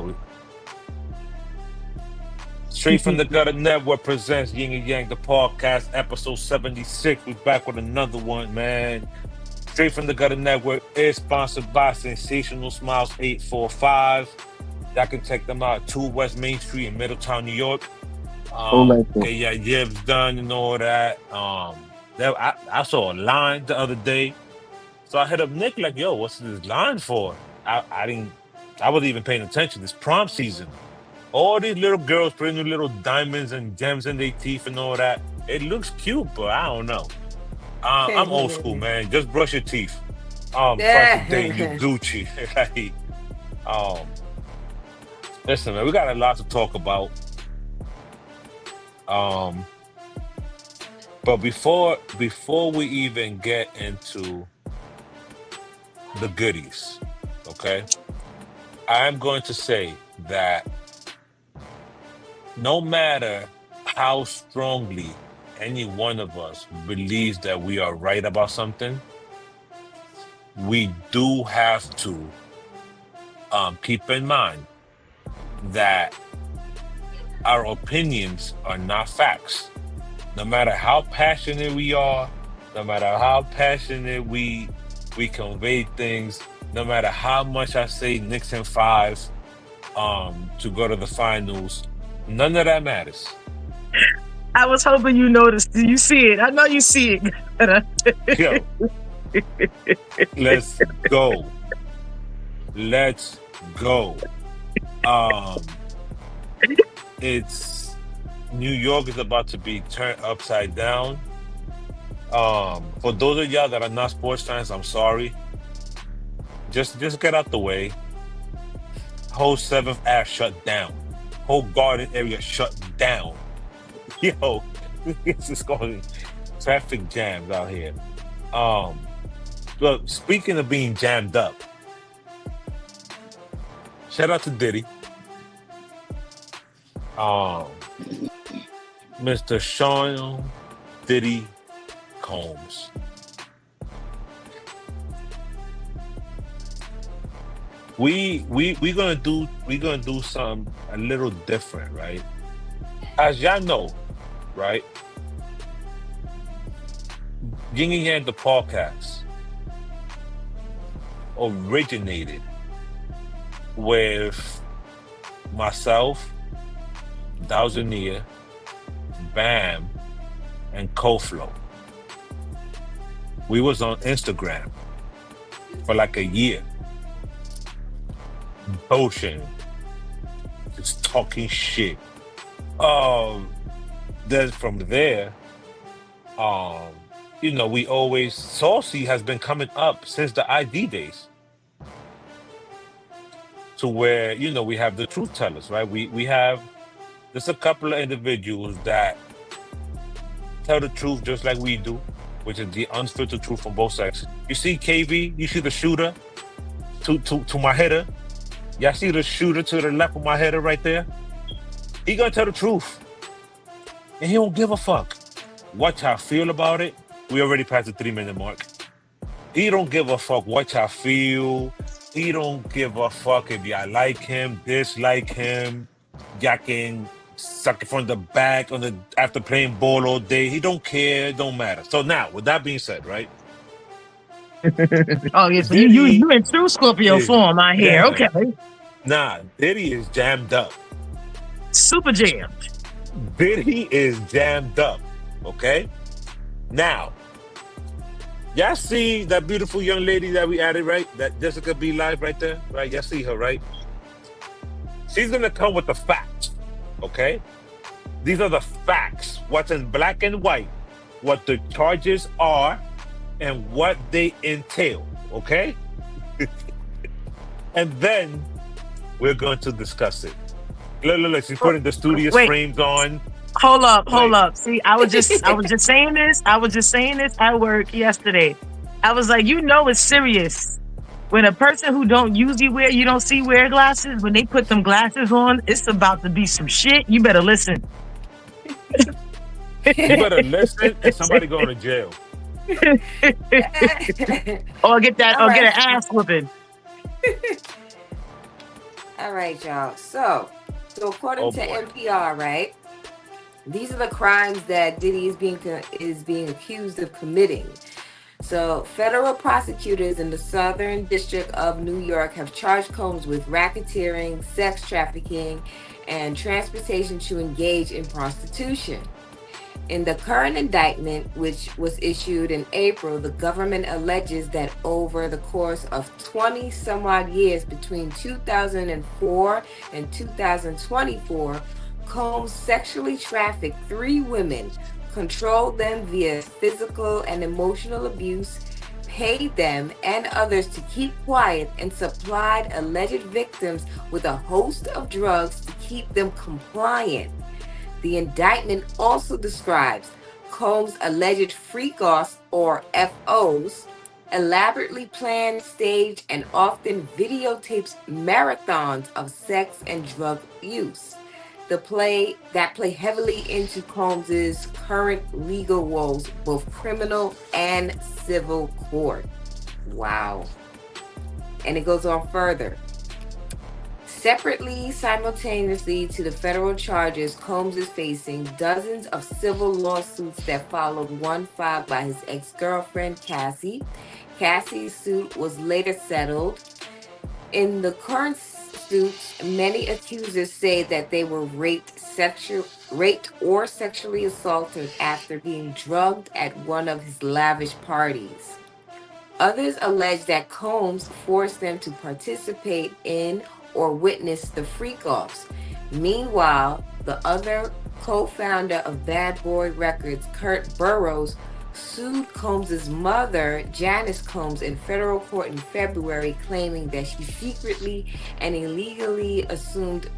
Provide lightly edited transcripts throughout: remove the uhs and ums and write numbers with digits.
go. Straight from the Gutter Network presents Yin and Yang, the podcast, episode 76. We're back with another one, man. Straight from the Gutter Network is sponsored by Sensational Smiles 845. Y'all can check them out, 2 West Main Street in Middletown, New York. Get your yibs done and all that. I saw a line the other day. So I hit up Nick like, yo, what's this line for? I wasn't even paying attention. It's prom season. All these little girls putting little diamonds and gems in their teeth and all that. It looks cute, but I don't know. I'm old school, man. Just brush your teeth. Try to date you Gucci. Listen, man, we got a lot to talk about. But before we even get into the goodies, okay, I'm going to say that no matter how strongly any one of us believes that we are right about something, we do have to keep in mind that our opinions are not facts. No matter how passionate we are, no matter how passionate we convey things, no matter how much I say Knicks in 5 to go to the finals, none of that matters. I was hoping you noticed. Do you see it? I know you see it. Yo, let's go. Let's go. It's New York is about to be turned upside down. For those of y'all that are not sports fans, I'm sorry. Just get out the way. Whole 7th Ave shut down. Whole Garden area shut down. Yo, this is going traffic jams out here. Look, speaking of being jammed up, shout out to Diddy. Mr. Sean Diddy Combs. We gonna do something a little different, right? As y'all know, right? Yin and Yang, the podcast, originated with myself, Dowsania, Bam, and Koflo. We was on Instagram for like a year. Bullshitting. Just talking shit. Then from there, we always, Saucy has been coming up since the ID days. To where, we have the truth tellers, right? We have just a couple of individuals that tell the truth just like we do, which is the unfiltered truth from both sides. You see KV, you see the shooter to my header. Y'all see the shooter to the left of my header right there? He gonna tell the truth. And he don't give a fuck what y'all feel about it. We already passed the 3-minute mark. He don't give a fuck what y'all feel. He don't give a fuck if y'all like him, dislike him. Y'all can suck it from the back after playing ball all day. He don't care, it don't matter. So now, with that being said, right? Oh, yes, you in true Scorpio form, I hear. Yeah. Okay. Nah, Diddy is jammed up. Super jammed. Diddy is jammed up, okay? Now, y'all see that beautiful young lady that we added, right? That Jessica B. Live right there, right? Y'all see her, right? She's gonna come with the facts, okay? These are the facts. What's in black and white, what the charges are, and what they entail, okay? And then we're going to discuss it. Look, she's putting the studious frames on. Hold up. See, I was just saying this at work yesterday. I was like, it's serious. When a person who don't usually wear glasses, when they put them glasses on, it's about to be some shit. You better listen. You better listen, and somebody going to jail. Or get an ass whooping. All right, y'all. So according Oh to boy. NPR, right? These are the crimes that Diddy is being accused of committing. So, federal prosecutors in the Southern District of New York have charged Combs with racketeering, sex trafficking, and transportation to engage in prostitution. In the current indictment, which was issued in April, the government alleges that over the course of 20 some odd years between 2004 and 2024, Combs sexually trafficked 3 women, controlled them via physical and emotional abuse, paid them and others to keep quiet, and supplied alleged victims with a host of drugs to keep them compliant. The indictment also describes Combs' alleged freak-offs, or FOs, elaborately planned, staged, and often videotapes marathons of sex and drug use. The play heavily into Combs' current legal woes, both criminal and civil court. Wow. And it goes on further. Separately, simultaneously to the federal charges, Combs is facing dozens of civil lawsuits that followed one filed by his ex-girlfriend, Cassie. Cassie's suit was later settled. In the current suits, many accusers say that they were raped or sexually assaulted after being drugged at one of his lavish parties. Others allege that Combs forced them to participate in or witness the freak-offs. Meanwhile, the other co-founder of Bad Boy Records, Kurt Burrows, sued Combs' mother, Janice Combs, in federal court in February, claiming that she secretly and illegally assumed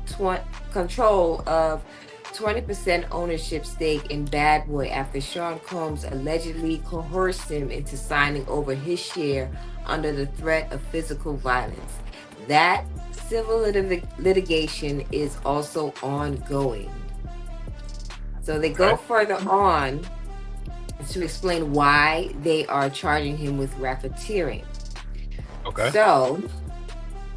control of 20% ownership stake in Bad Boy after Sean Combs allegedly coerced him into signing over his share under the threat of physical violence. That civil litigation is also ongoing. So they go further on to explain why they are charging him with racketeering. Okay. So,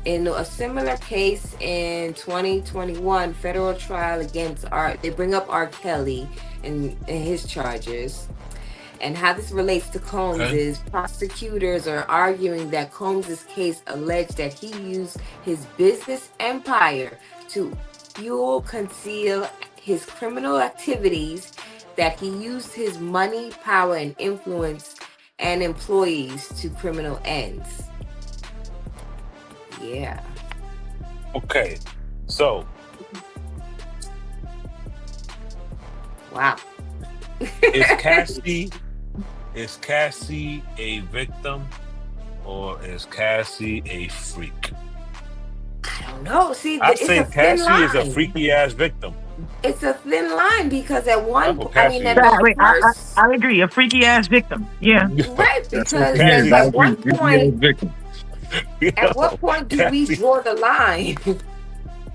in a similar case in 2021, federal trial against they bring up R. Kelly and his charges. And how this relates to Combs is prosecutors are arguing that Combs' case alleged that he used his business empire to conceal his criminal activities, that he used his money, power, and influence and employees to criminal ends. Yeah. Okay. So. Wow. Is Cassie a victim or is Cassie a freak? I don't know. See, I say Cassie is a freaky ass victim. It's a thin line because at one point, I agree, a freaky ass victim. Yeah. Right, because at one point, at what point do we draw the line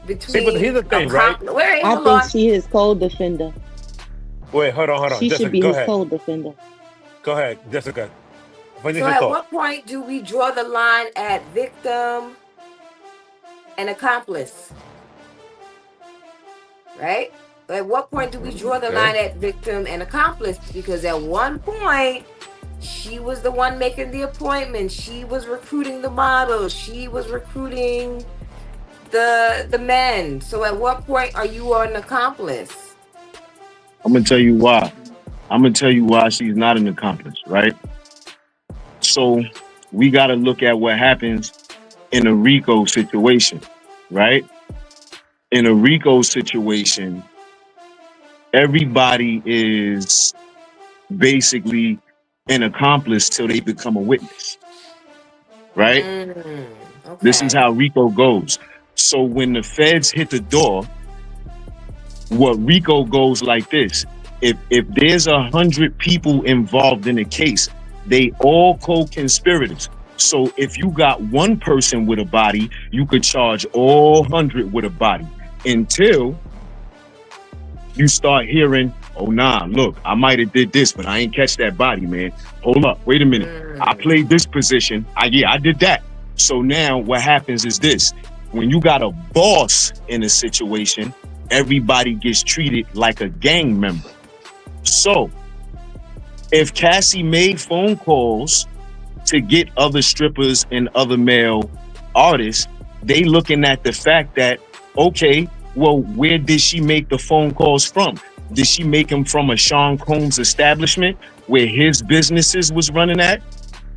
between? See, but here's the thing, right? I think she is co-defender. Wait, hold on. She Jessica, should be his co-defender. Go ahead, Jessica. So at what point do we draw the line at victim and accomplice? Right? At what point do we draw the line at victim and accomplice? Because at one point, she was the one making the appointments. She was recruiting the models. She was recruiting the men. So at what point are you an accomplice? I'm going to tell you why. I'm going to tell you why she's not an accomplice, right? So we got to look at what happens in a RICO situation, right? In a RICO situation, everybody is basically an accomplice till they become a witness, right? Okay. This is how RICO goes. So when the feds hit the door, what RICO goes like this. If there's 100 people involved in a case, they all co-conspirators. So if you got one person with a body, you could charge all 100 with a body until you start hearing, oh, nah, look, I might have did this, but I ain't catch that body, man. Hold up, wait a minute. I played this position. I did that. So now what happens is this. When you got a boss in a situation, everybody gets treated like a gang member. So if Cassie made phone calls to get other strippers and other male artists, they looking at the fact that, okay, well, where did she make the phone calls from? Did she make them from a Sean Combs establishment where his businesses was running at?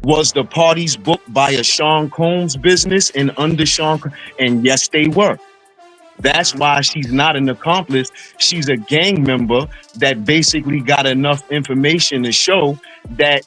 Was the parties booked by a Sean Combs business and under Sean? And yes, they were. That's why she's not an accomplice. She's a gang member that basically got enough information to show that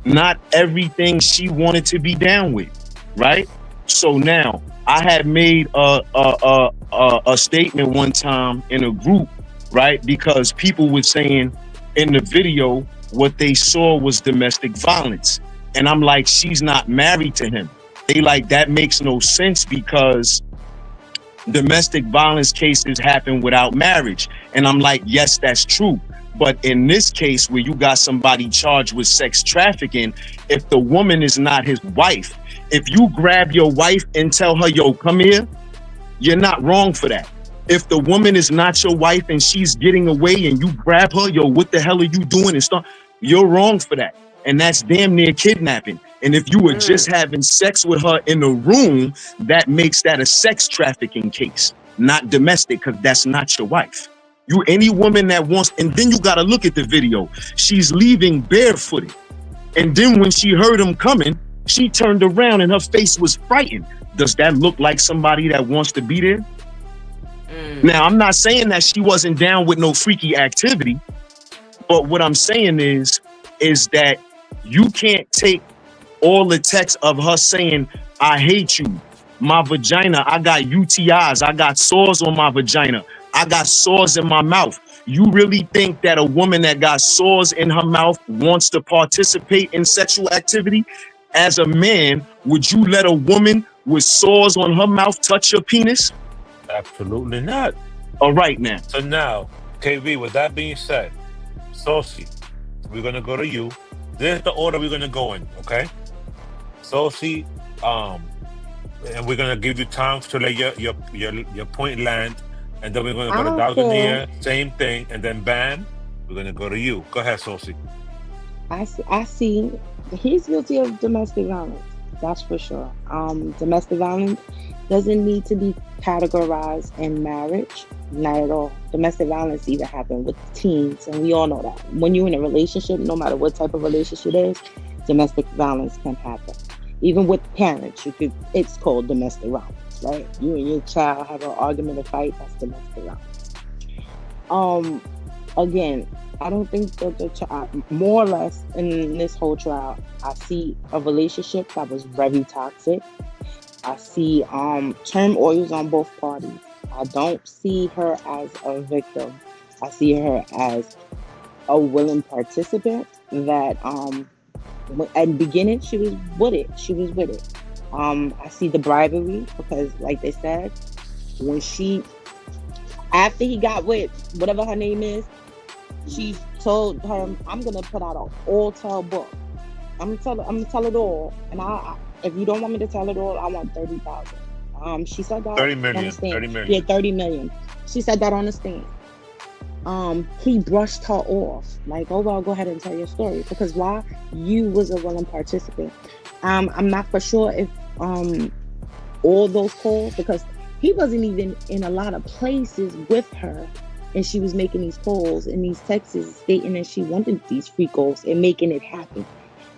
not everything she wanted to be down with, right? So now I had made a statement one time in a group, right? Because people were saying in the video what they saw was domestic violence. And I'm like, she's not married to him. They like, that makes no sense because domestic violence cases happen without marriage. And I'm like, yes, that's true. But in this case, where you got somebody charged with sex trafficking, if the woman is not his wife, if you grab your wife and tell her, yo, come here, you're not wrong for that. If the woman is not your wife and she's getting away and you grab her, yo, what the hell are you doing? And stuff, you're wrong for that. And that's damn near kidnapping. And if you were just having sex with her in a room, that makes that a sex trafficking case, not domestic, because that's not your wife. You, any woman that wants, and then you got to look at the video. She's leaving barefooted. And then when she heard him coming, she turned around and her face was frightened. Does that look like somebody that wants to be there? Now, I'm not saying that she wasn't down with no freaky activity, but what I'm saying is that you can't take all the text of her saying, I hate you, my vagina, I got UTIs, I got sores on my vagina, I got sores in my mouth. You really think that a woman that got sores in her mouth wants to participate in sexual activity? As a man, would you let a woman with sores on her mouth touch your penis? Absolutely not. All right, now. So now, KB, with that being said, Sosi, we're going to go to you. This is the order we're going to go in, okay? Sosi, and we're going to give you time to let your point land, and then we're going to go to Dalgania, same thing, and then Bam, we're going to go to you. Go ahead, Sosi. I see he's guilty of domestic violence. That's for sure. Domestic violence doesn't need to be categorized in marriage. Not at all. Domestic violence even happens with teens, and we all know that. When you're in a relationship, no matter what type of relationship it is, domestic violence can happen. Even with parents, it's called domestic violence, right? You and your child have an argument or fight, that's domestic violence. Again, I don't think that the child, more or less in this whole trial, I see a relationship that was very toxic. I see turmoils on both parties. I don't see her as a victim. I see her as a willing participant that at the beginning she was with it. I see the bribery because, like they said, when after he got with whatever her name is, she told her, I'm gonna put out an all-tell book. I'm gonna tell it all, and if you don't want me to tell it all, I want 30,000. She said that 30 million. 30 million. Yeah, 30 million. She said that on the stand. He brushed her off, like, oh well, go ahead and tell your story. Because why? You was a willing participant. I'm not for sure if all those calls, because he wasn't even in a lot of places with her, and she was making these calls and these texts stating that she wanted these free calls and making it happen.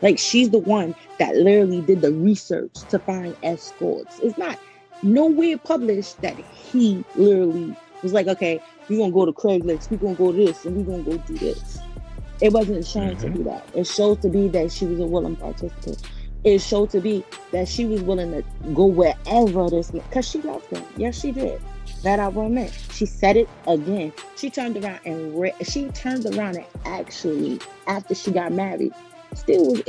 Like, she's the one that literally did the research to find escorts. It's not nowhere published that he literally was like, okay, we're going to go to Craigslist, we're going to go this, and we're going to go do this. It wasn't shown to be that. It showed to be that she was a willing participant. It showed to be that she was willing to go wherever this, because she loved him. Yes, she did. That I will admit. She said it again. She turned around and actually, after she got married, still was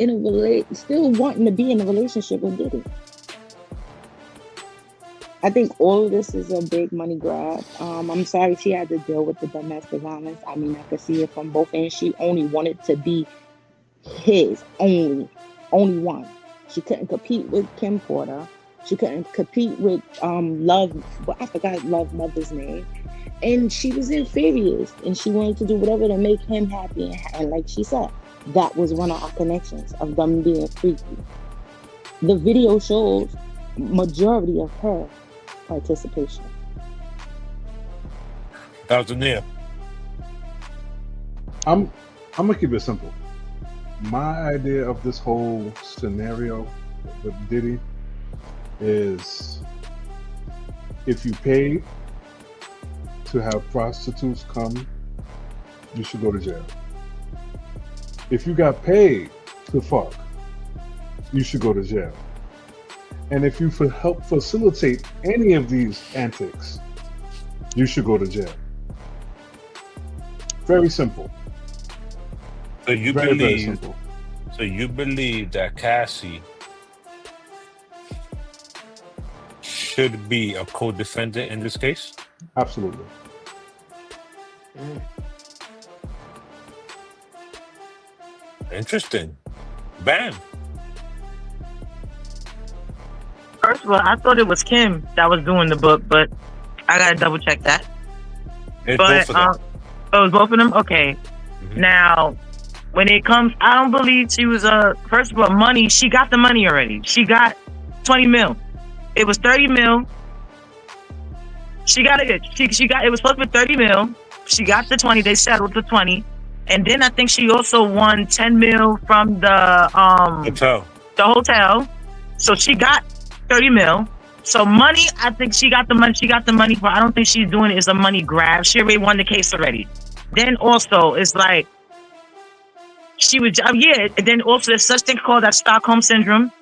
still wanting to be in a relationship with Diddy. I think all of this is a big money grab. I'm sorry she had to deal with the domestic violence. I mean, I could see it from both ends. She only wanted to be his only one. She couldn't compete with Kim Porter. She couldn't compete with Love. Well, I forgot Love mother's name, and she was inferior, and she wanted to do whatever to make him happy. And like she said, that was one of our connections of them being freaky. The video shows majority of her participation. That was a nail. I'm gonna keep it simple. My idea of this whole scenario with Diddy is, if you pay to have prostitutes come, you should go to jail. If you got paid to fuck, you should go to jail. And if you help facilitate any of these antics, you should go to jail. Very simple. So you Very believe? simple. So you believe that Cassie should be a co-defendant in this case? Absolutely. Interesting. Bam. First of all, I thought it was Kim that was doing the book, but I gotta double check that. It's But both of them. oh, it was both of them. Okay. Now, when it comes, I don't believe she was first of all, money. She got the money already. She got 20 mil. It was 30 mil. She got it. She got. It was supposed to be 30 mil. She got the 20. They settled the 20, and then I think she also won 10 mil from the hotel. So she got 30 mil. So money, I think she got the money. She got the money for. I don't think she's doing it as a money grab. She already won the case already. Then also, it's like she was. Yeah. And then also, there's such thing called that Stockholm syndrome.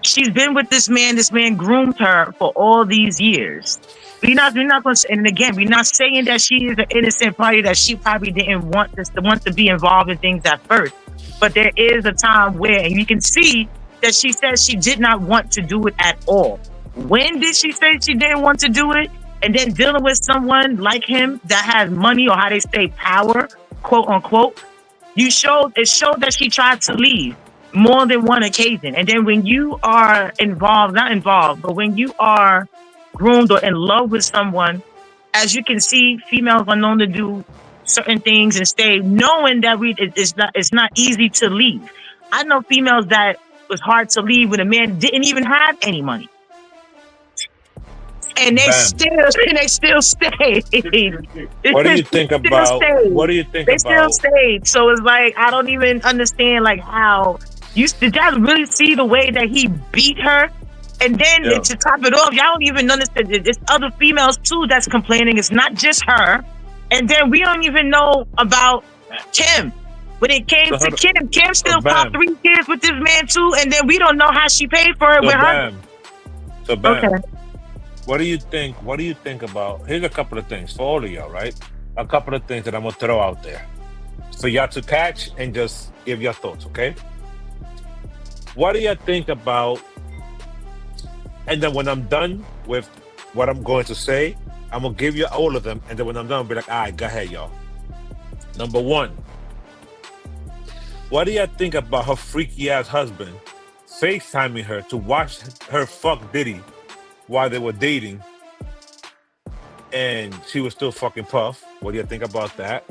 She's been with this man. This man groomed her for all these years. We're not going to, and again, we're not saying that she is an innocent party, that she probably didn't want to be involved in things at first. But there is a time where, and you can see that she says she did not want to do it at all. When did she say she didn't want to do it? And then dealing with someone like him that has money, or how they say power, quote unquote, it showed that she tried to leave more than one occasion. And then when you are not involved, but when you are groomed or in love with someone, as you can see, females are known to do certain things and stay, knowing that it's not easy to leave. I know females that was hard to leave when a man didn't even have any money, and they still stayed. What do you think about? What do you think they about? Still stayed. So it's like, I don't even understand, like, how did y'all really see the way that he beat her? And then to top it off, y'all don't even understand. There's other females too that's complaining. It's not just her. And then we don't even know about Kim. When it came to Kim still popped 3 kids with this man too, and then we don't know how she paid for it with her. So bam. Okay. What do you think? What do you think about? Here's a couple of things for all of y'all, right? A couple of things that I'm gonna throw out there for y'all to catch and just give your thoughts, okay? What do you think about? And then when I'm done with what I'm going to say, I'm gonna give you all of them, and then when I'm done, I'll be like, all right, go ahead, y'all. Number one, what do you think about her freaky ass husband FaceTiming her to watch her fuck Diddy while they were dating, and she was still fucking Puff? What do you think about that?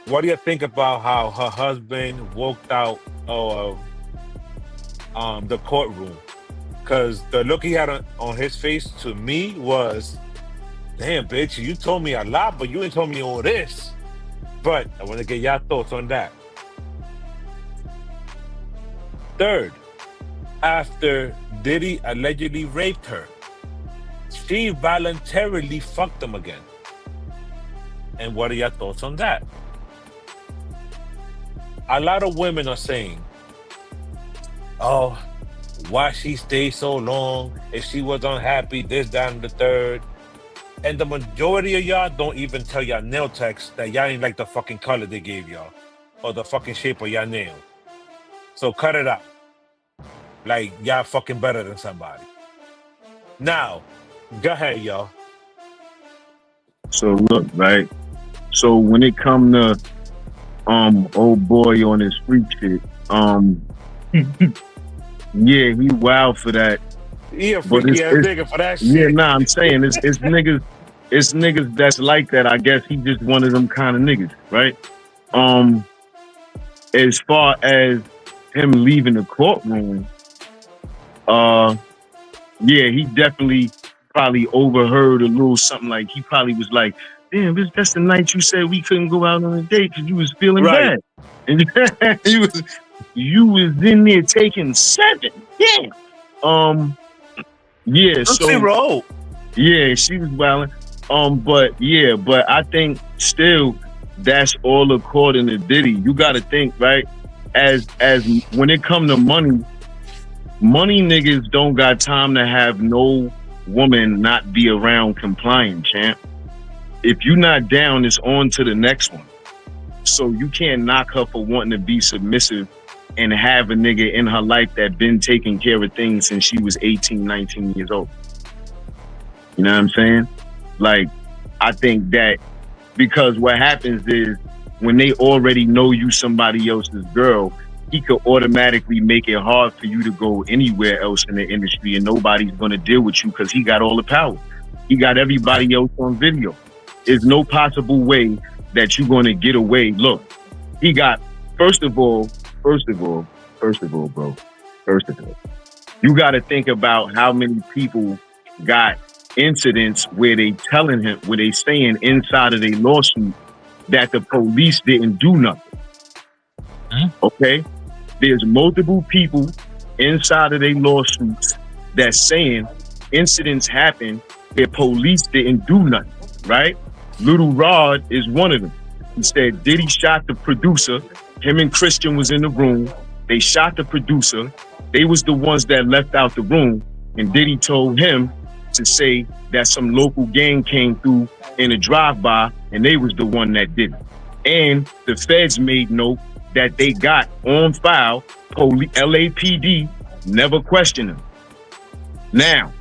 What do you think about how her husband walked out of the courtroom? Because the look he had on his face to me was, damn, bitch, you told me a lot, but you ain't told me all this. But I want to get y'all thoughts on that. Third, after Diddy allegedly raped her, she voluntarily fucked him again. And what are your thoughts on that? A lot of women are saying, oh, why she stayed so long, if she was unhappy, this, that, and the third. And the majority of y'all don't even tell y'all nail techs that y'all ain't like the fucking color they gave y'all or the fucking shape of y'all nail. So cut it out. Like, y'all fucking better than somebody. Now, go ahead, y'all. So look, right? So when it come to old boy on his freak shit, Yeah, he wild for that. He a But freaky ass nigga for that yeah, shit. nah, I'm saying it's niggas that's like that. I guess he just one of them kind of niggas, right? Um, as far as him leaving the courtroom, uh, yeah, he definitely probably overheard a little something. Like he probably was like, "Damn, that's the night you said we couldn't go out on a date because you was feeling Right. bad, and you was in there taking 7. Yeah, yeah. Let's So see, roll. yeah, she was wilding. But I think still that's all according to Diddy. You got to think, right? As when it come to money niggas don't got time to have no woman not be around complying, champ. If you not down, it's on to the next one. So you can't knock her for wanting to be submissive and have a nigga in her life that been taking care of things since she was 18, 19 years old. You know what I'm saying? Like, I think that because what happens is when they already know you somebody else's girl, he could automatically make it hard for you to go anywhere else in the industry and nobody's going to deal with you because he got all the power. He got everybody else on video. There's no possible way that you're going to get away. Look, he got, first of all, bro, you got to think about how many people got incidents where they telling him, where they saying inside of their lawsuit that the police didn't do nothing. Okay? There's multiple people inside of their lawsuits that's saying incidents happen where police didn't do nothing, right? Little Rod is one of them. He said Diddy shot the producer. Him and Christian was in the room. They shot the producer. They was the ones that left out the room. And Diddy told him to say that some local gang came through in a drive-by and they was the one that did it. And the feds made note that they got on file, LAPD never questioned him. Now,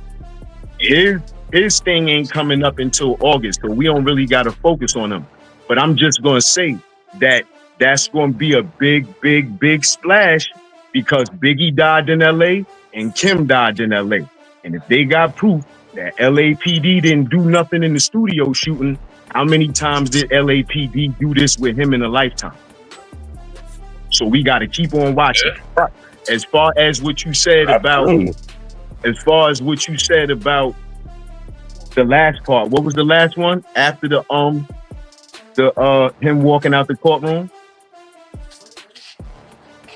his thing ain't coming up until August, so we don't really got to focus on him. But I'm just going to say that that's going to be a big splash because Biggie died in LA and Kim died in LA. And if they got proof that LAPD didn't do nothing in the studio shooting, how many times did LAPD do this with him in a lifetime? So we got to keep on watching. Yeah. As far as what you said about, the last part, what was the last one after the him walking out the courtroom?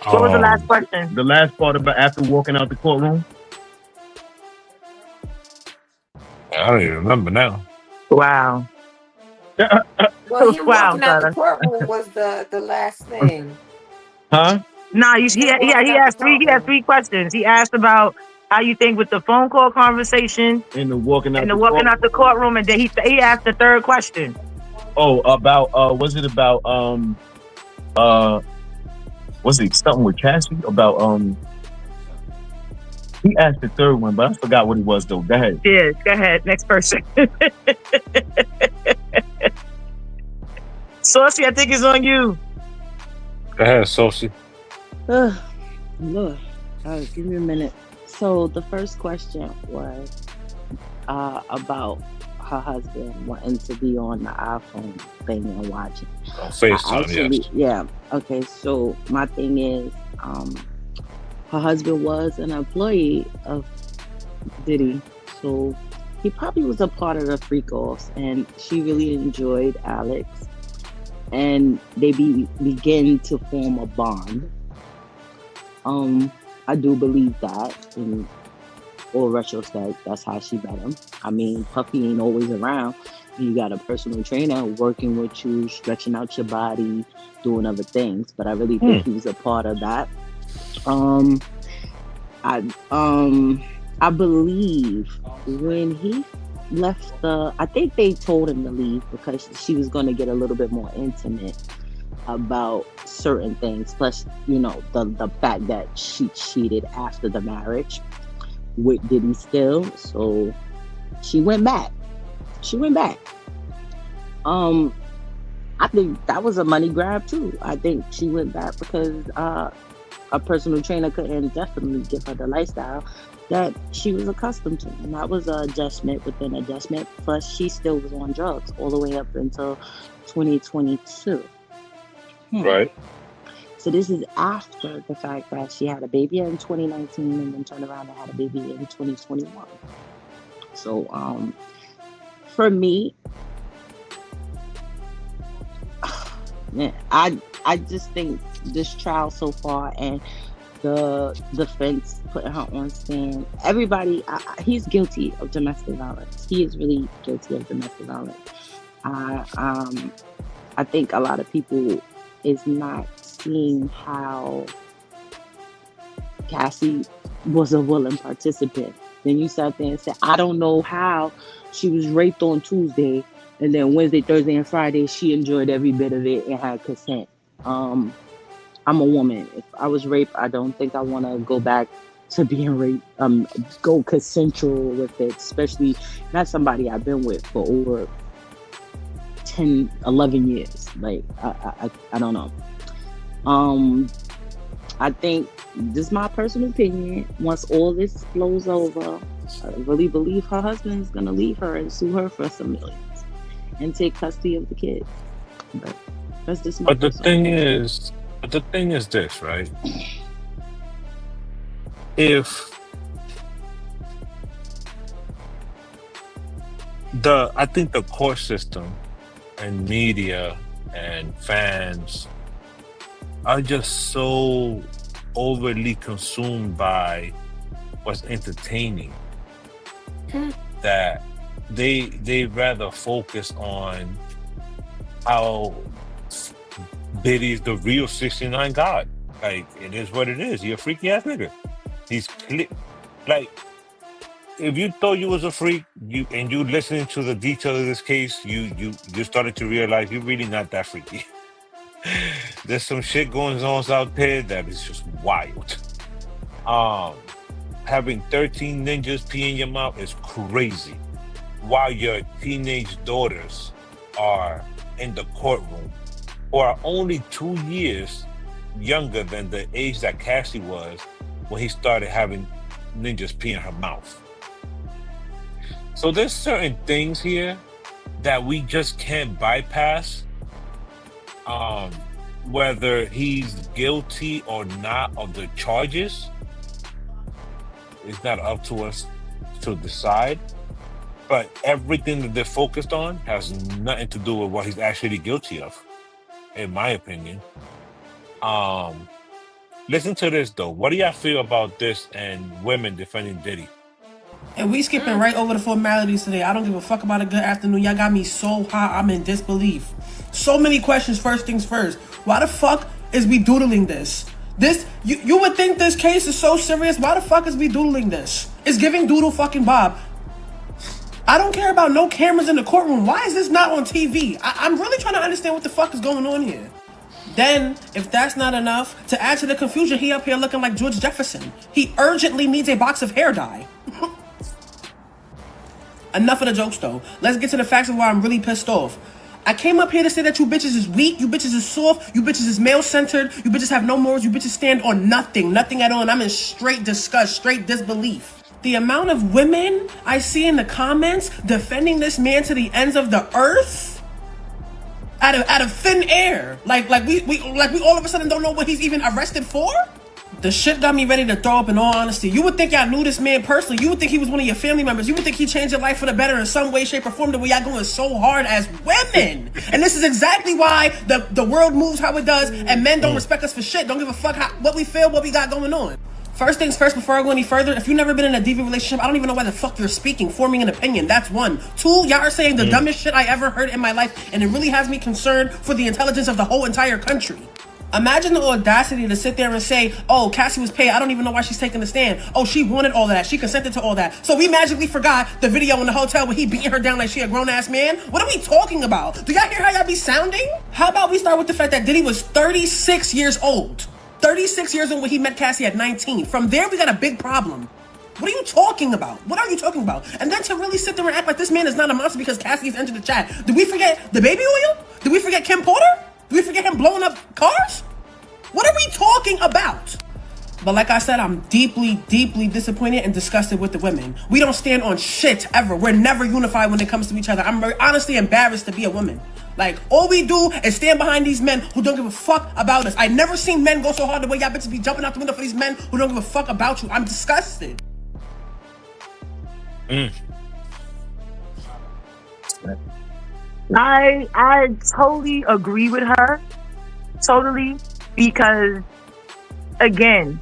What was the last question? The last part about after walking out the courtroom. I don't even remember now. Wow. Well, him walking out the courtroom was the last thing. Huh? Nah, he asked three questions. He asked about how you think with the phone call conversation and the walking out the courtroom, and then he asked the third question. Oh, about was it about was it something with Cassie about he asked the third one, but I forgot what it was though. Go ahead. Yeah, go ahead. Next person. Saucy, I think it's on you. Go ahead, Saucy. Look, give me a minute. So the first question was about her husband wanting to be on the iPhone thing and watching. On FaceTime, yes. Yeah. Okay, so my thing is, her husband was an employee of Diddy, so he probably was a part of the freak offs, and she really enjoyed Alex, and they begin to form a bond. I do believe that in all retrospect, that's how she met him. I mean, Puffy ain't always around. You got a personal trainer working with you, stretching out your body, doing other things. But I really think he was a part of that. I believe when he left I think they told him to leave because she was going to get a little bit more intimate about certain things. Plus, you know, the fact that she cheated after the marriage with Diddy still. So she went back. I think that was a money grab too. I think she went back because a personal trainer couldn't definitely give her the lifestyle that she was accustomed to. And that was an adjustment within adjustment. Plus, she still was on drugs all the way up until 2022. Right. So this is after the fact that she had a baby in 2019 and then turned around and had a baby in 2021. So for me, man, I just think this trial so far and the defense putting her on stand, everybody, he's guilty of domestic violence. He is really guilty of domestic violence. I think a lot of people is not seeing how Cassie was a willing participant. Then you sat there and said, I don't know how she was raped on Tuesday, and then Wednesday, Thursday, and Friday, she enjoyed every bit of it and had consent. I'm a woman. If I was raped, I don't think I want to go back to being raped, go consensual with it, especially not somebody I've been with for over 10, 11 years. Like, I don't know. I think, this is my personal opinion, once all this blows over, I really believe her husband is going to leave her and sue her for some millions and take custody of the kids. But that's just my But the thing is this, right? I think the court system and media and fans are just so overly consumed by what's entertaining that they rather focus on how Diddy's the real 69 God. Like, it is what it is. You're a freaky ass nigga. He's like, if you thought you was a freak, you listening to the detail of this case, you started to realize you're really not that freaky. There's some shit going on out there that is just wild. Having 13 ninjas pee in your mouth is crazy, while your teenage daughters are in the courtroom, or are only 2 years younger than the age that Cassie was when he started having ninjas pee in her mouth. So there's certain things here that we just can't bypass. Whether he's guilty or not of the charges, it's not up to us to decide. But everything that they're focused on has nothing to do with what he's actually guilty of, in my opinion. Listen to this though. What do y'all feel about this and women defending Diddy? And we skipping right over the formalities today. I don't give a fuck about a good afternoon. Y'all got me so hot, I'm in disbelief. So many questions. First things first. Why the fuck is we doodling this? You would think this case is so serious. Why the fuck is we doodling this? It's giving doodle fucking Bob. I don't care about no cameras in the courtroom. Why is this not on TV? I'm really trying to understand what the fuck is going on here. Then, if that's not enough, to add to the confusion, he up here looking like George Jefferson. He urgently needs a box of hair dye. Enough of the jokes though. Let's get to the facts of why I'm really pissed off. I came up here to say that you bitches is weak, you bitches is soft, you bitches is male-centered, you bitches have no morals, you bitches stand on nothing at all, and I'm in straight disgust, straight disbelief. The amount of women I see in the comments defending this man to the ends of the earth, out of thin air, like we all of a sudden don't know what he's even arrested for. The shit got me ready to throw up, in all honesty. You would think y'all knew this man personally. You would think he was one of your family members. You would think he changed your life for the better in some way, shape, or form, the way y'all going so hard as women. And this is exactly why the world moves how it does, and men don't respect us for shit. Don't give a fuck what we feel, what we got going on. First things first, before I go any further, if you've never been in a deviant relationship, I don't even know why the fuck you're speaking, forming an opinion. That's one. Two, y'all are saying the dumbest shit I ever heard in my life, and it really has me concerned for the intelligence of the whole entire country. Imagine the audacity to sit there and say, oh, Cassie was paid. I don't even know why she's taking the stand. Oh, she wanted all of that. She consented to all that. So we magically forgot the video in the hotel where he beating her down like she a grown-ass man? What are we talking about? Do y'all hear how y'all be sounding? How about we start with the fact that Diddy was 36 years old? 36 years old when he met Cassie at 19. From there, we got a big problem. What are you talking about? What are you talking about? And then to really sit there and act like this man is not a monster because Cassie's entered the chat. Did we forget the baby oil? Did we forget Kim Porter? Did we forget him blowing up cars? What are we talking about? But like I said, I'm deeply, deeply disappointed and disgusted with the women. We don't stand on shit ever. We're never unified when it comes to each other. I'm very honestly embarrassed to be a woman. Like, all we do is stand behind these men who don't give a fuck about us. I never seen men go so hard the way y'all bitches be jumping out the window for these men who don't give a fuck about you. I'm disgusted. I totally agree with her. Totally. Because, again,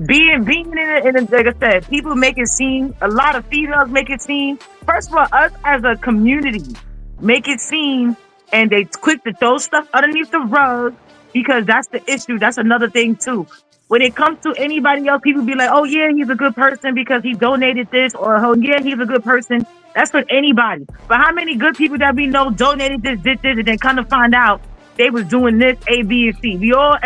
being in it, like I said, people make it seem, a lot of females make it seem, first of all, us as a community make it seem, and they quick to throw stuff underneath the rug, because that's the issue. That's another thing too. When it comes to anybody else, people be like, oh yeah, he's a good person because he donated this, or oh yeah, he's a good person. That's for anybody. But how many good people that we know donated this, and then kind of find out they was doing this, A, B, and C. We all,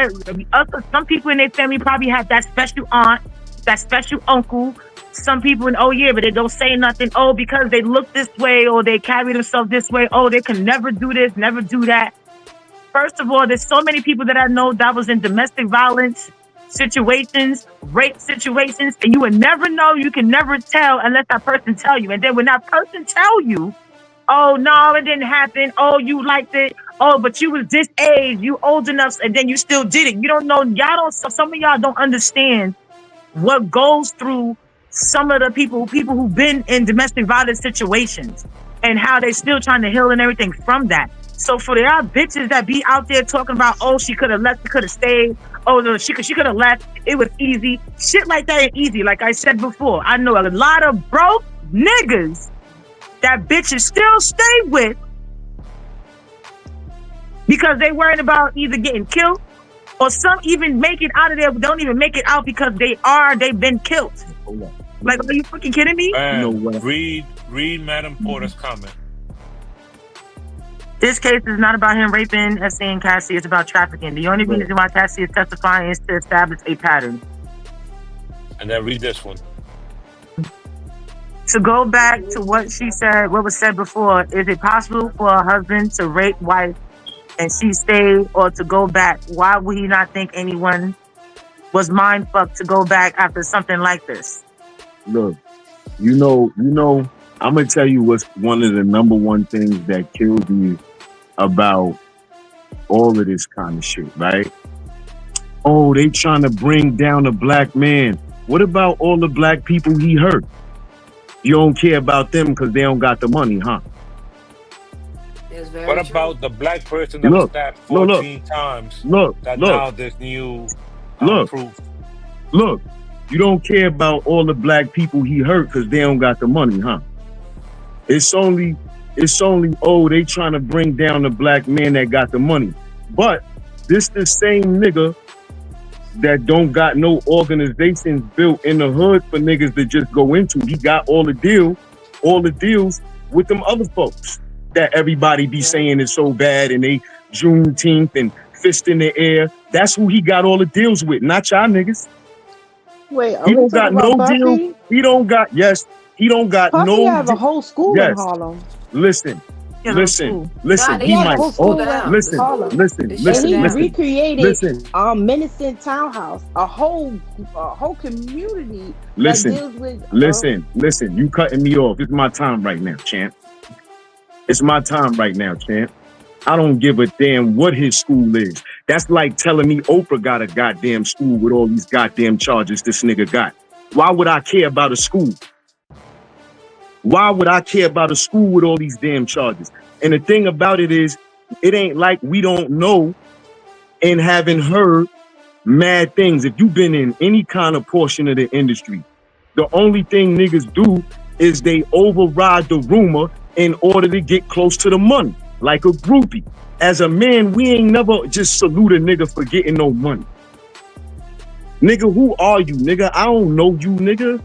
some people in their family probably have that special aunt, that special uncle. Some people, oh yeah, but they don't say nothing. Oh, because they look this way, or they carry themselves this way. Oh, they can never do this, never do that. First of all, there's so many people that I know that was in domestic violence situations, rape situations, and you would never know. You can never tell unless that person tell you. And then when that person tell you, oh no, it didn't happen. Oh, you liked it. Oh, but you was this age, you old enough, and then you still did it. You don't know. Some of y'all don't understand what goes through some of the people who've been in domestic violence situations and how they still trying to heal and everything from that. So for y'all bitches that be out there talking about, oh, she could have left, she could have stayed. Oh no, she could have left. It was easy. Shit like that ain't easy. Like I said before, I know a lot of broke niggas that bitches still stay with because they worried about either getting killed, or some even make it out of there, but don't even make it out because they've been killed. Like, are you fucking kidding me? Read Madam Porter's comment. This case is not about him raping Essie and Cassie. It's about trafficking. The only reason why Cassie is testifying is to establish a pattern. And then read this one. To go back to what she said, what was said before, is it possible for a husband to rape wife and she stayed, or to go back? Why would he not think anyone was mind fucked to go back after something like this? Look, you know, I'm gonna tell you what's one of the number one things that kills me about all of this kind of shit, right? Oh, they trying to bring down a black man. What about all the black people he hurt? You don't care about them because they don't got the money, huh? What about the black person that was stabbed 14 times? Now there's new proof. Look, you don't care about all the black people he hurt because they don't got the money, huh? It's only, oh, they trying to bring down the black man that got the money. But this the same nigga that don't got no organizations built in the hood for niggas to just go into. He got all the deals with them other folks that everybody be saying is so bad, and they Juneteenth and fist in the air. That's who he got all the deals with, not y'all niggas. Wait, he don't got no deal. He don't got Puffy no. Have a whole school in Harlem. Listen. He might. Listen. And he recreated Menacing Townhouse, a whole community. Listen. You cutting me off. It's my time right now, champ. It's my time right now, champ. I don't give a damn what his school is. That's like telling me Oprah got a goddamn school with all these goddamn charges this nigga got. Why would I care about a school? Why would I care about a school with all these damn charges? And the thing about it is, it ain't like we don't know and haven't heard mad things. If you've been in any kind of portion of the industry, the only thing niggas do is they override the rumor in order to get close to the money, like a groupie. As a man, we ain't never just salute a nigga for getting no money. Nigga, who are you, nigga? I don't know you, nigga.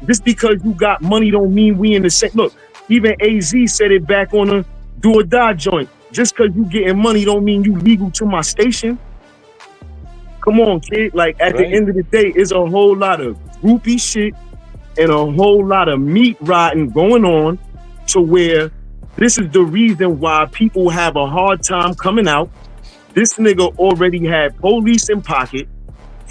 Just because you got money don't mean we in the same. Look, even AZ said it back on a do or die joint. Just because you getting money don't mean you legal to my station. Come on, kid. Like, at the end of the day, it's a whole lot of groupie shit and a whole lot of meat riding going on, to where this is the reason why people have a hard time coming out. This nigga already had police in pocket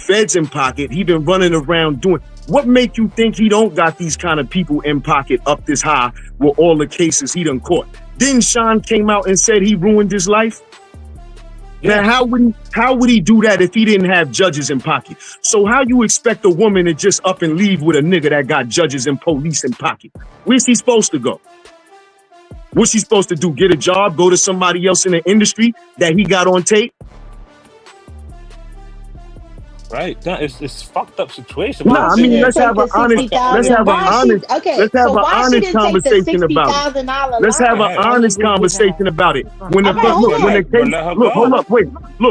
feds in pocket. He been running around doing. What make you think he don't got these kind of people in pocket up this high with all the cases he done caught? Didn't Sean came out and said he ruined his life? Now, how would he do that if he didn't have judges in pocket? So how you expect a woman to just up and leave with a nigga that got judges and police in pocket? Where's he supposed to go? What's he supposed to do? Get a job? Go to somebody else in the industry that he got on tape? Right? No, it's fucked up situation. No, I mean let's have an honest conversation about it. Let's have an honest conversation about it. When the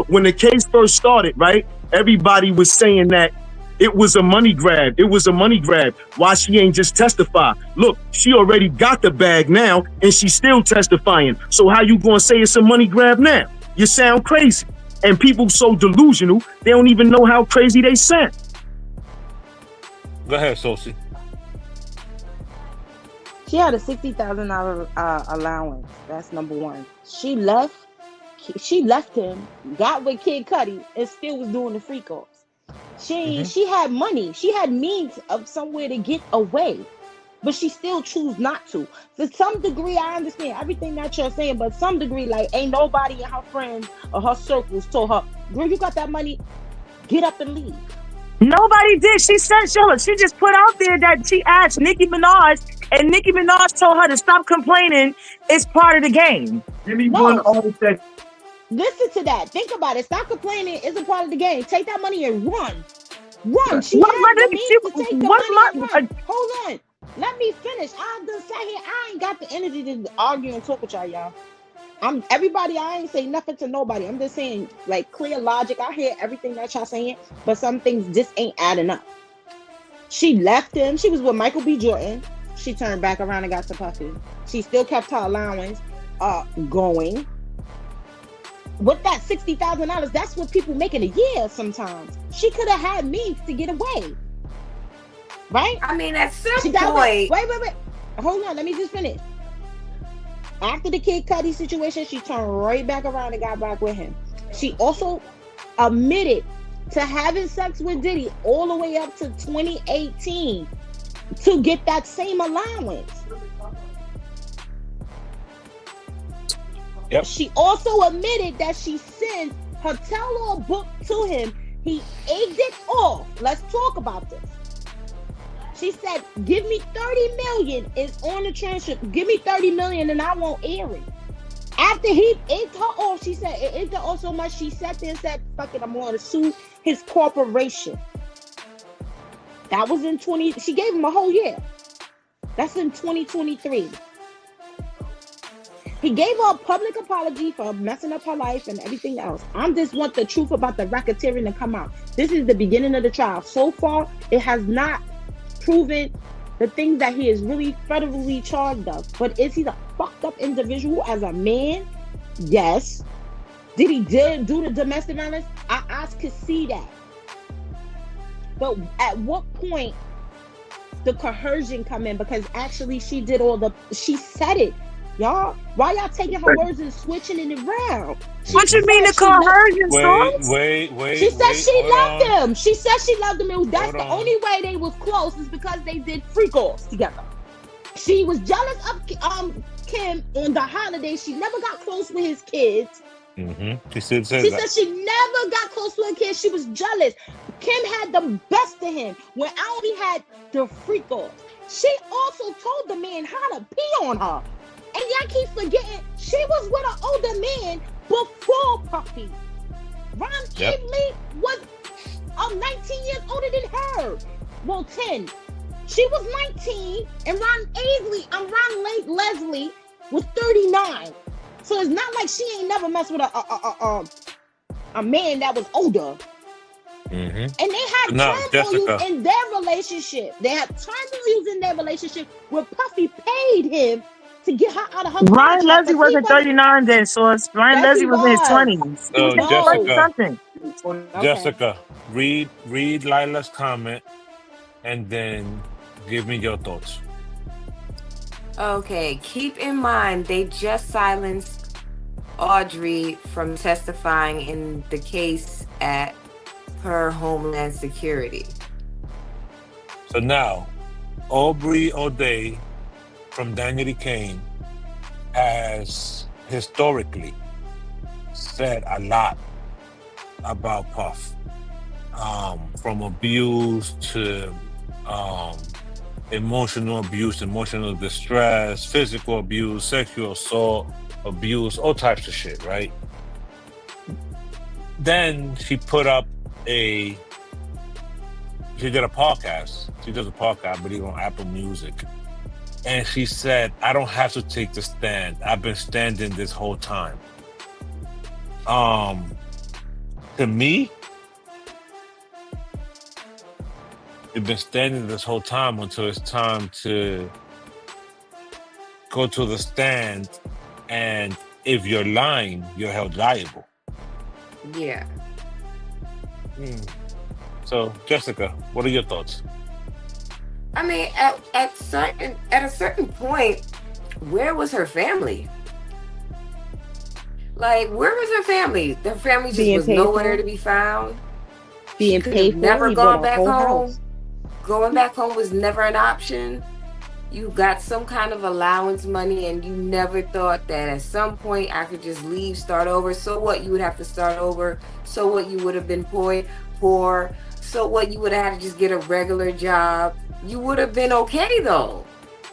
when the case first started, right? Everybody was saying that it was a money grab. It was a money grab. Why she ain't just testify? Look, she already got the bag now, and she's still testifying. So how you gonna say it's a money grab now? You sound crazy. And people so delusional, they don't even know how crazy they sound. Go ahead, Sosie. She had a $60,000 allowance. That's number one. She left him, got with Kid Cudi, and still was doing the free calls. She had money. She had means of somewhere to get away, but she still choose not to. To some degree, I understand everything that you're saying, but some degree, like, ain't nobody in her friends or her circles told her, girl, you got that money, get up and leave. Nobody did. She said, she just put out there that she asked Nicki Minaj, and Nicki Minaj told her to stop complaining. It's part of the game. Give me one artifact. Listen to that. Think about it. Stop complaining. It's a part of the game. Take that money and run. Run. She had the means to take the money and run. Hold on. Let me finish. I'm just sat here. I ain't got the energy to argue and talk with y'all. I ain't saying nothing to nobody. I'm just saying, like, clear logic. I hear everything that y'all saying, but some things just ain't adding up. She left him. She was with Michael B. Jordan. She turned back around and got to Puffy. She still kept her allowance going. With that $60,000, that's what people make in a year sometimes. She could have had means to get away. Right? I mean, at some point. Wait. Hold on, let me just finish. After the Kid Cudi situation, she turned right back around and got back with him. She also admitted to having sex with Diddy all the way up to 2018 to get that same allowance. Yep. She also admitted that she sent her tell-all book to him. He egged it off. Let's talk about this. She said, give me 30 million. It's on the transcript. Give me 30 million and I won't air it. After he egged her off, she said, it egged her off so much, she sat there and said, fuck it, I'm going to sue his corporation. That was in she gave him a whole year. That's in 2023. He gave her a public apology for messing up her life and everything else. I just want the truth about the racketeering to come out. This is the beginning of the trial. So far, it has not proven the things that he is really federally charged of. But is he the fucked up individual as a man? Yes. Did he do the domestic violence? I could see that. But at what point the coercion come in? Because actually she said it. Y'all, why y'all taking her words and switching it around? What you mean the coercion, son? Wait. She said she loved him. She said she loved him. And that's the only way they was close is because they did freak offs together. She was jealous of Kim on the holiday. She never got close with his kids. Mm-hmm. She said she never got close to her kids. She was jealous. Kim had the best of him when I only had the freak offs. She also told the man how to pee on her. And y'all keep forgetting, she was with an older man before Puffy. Ron Isley was 19 years older than her. Well, 10. She was 19, and Ron Leslie was 39. So it's not like she ain't never messed with a man that was older. Mm-hmm. And they had turmoils in their relationship. They had turmoils in their relationship where Puffy paid him to get her out of her. Ryan Leslie wasn't 39 then, so Ryan Leslie was in his 20s. Jessica, read Lila's comment and then give me your thoughts. Okay, keep in mind they just silenced Audrey from testifying in the case at per Homeland Security. So now, Aubrey O'Day from Daniel Kane has historically said a lot about Puff, from abuse to emotional abuse, emotional distress, physical abuse, sexual assault, abuse, all types of shit, right? Then she put up she did a podcast. She does a podcast, I believe, on Apple Music. And she said, I don't have to take the stand. I've been standing this whole time. To me, you've been standing this whole time until it's time to go to the stand. And if you're lying, you're held liable. Yeah. So, Jessica, what are your thoughts? I mean, at a certain point, where was her family? Like, where was her family? The family just was nowhere to be found. Being paid for, never gone back home. House. Going back home was never an option. You got some kind of allowance money, and you never thought that at some point I could just leave, start over. So what? You would have to start over. So what? You would have been poor. So what? You would have had to just get a regular job. You would have been okay though.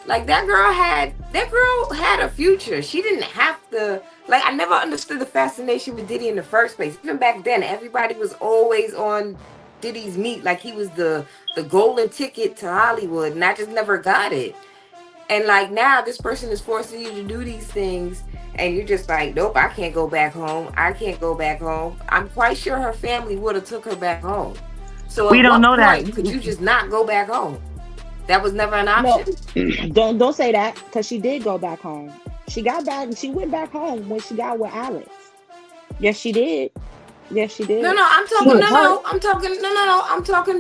Like that girl had a future. She didn't have to. Like, I never understood the fascination with Diddy in the first place. Even back then, everybody was always on Diddy's meat, like he was the golden ticket to Hollywood, and I just never got it. And like now, this person is forcing you to do these things, and you're just like, nope, I can't go back home. I can't go back home. I'm quite sure her family would have took her back home. So we don't know that. Could you just not go back home? That was never an option. No, don't say that, because she did go back home. She went back home when she got with Alex. Yes, she did. Yes, she did. I'm talking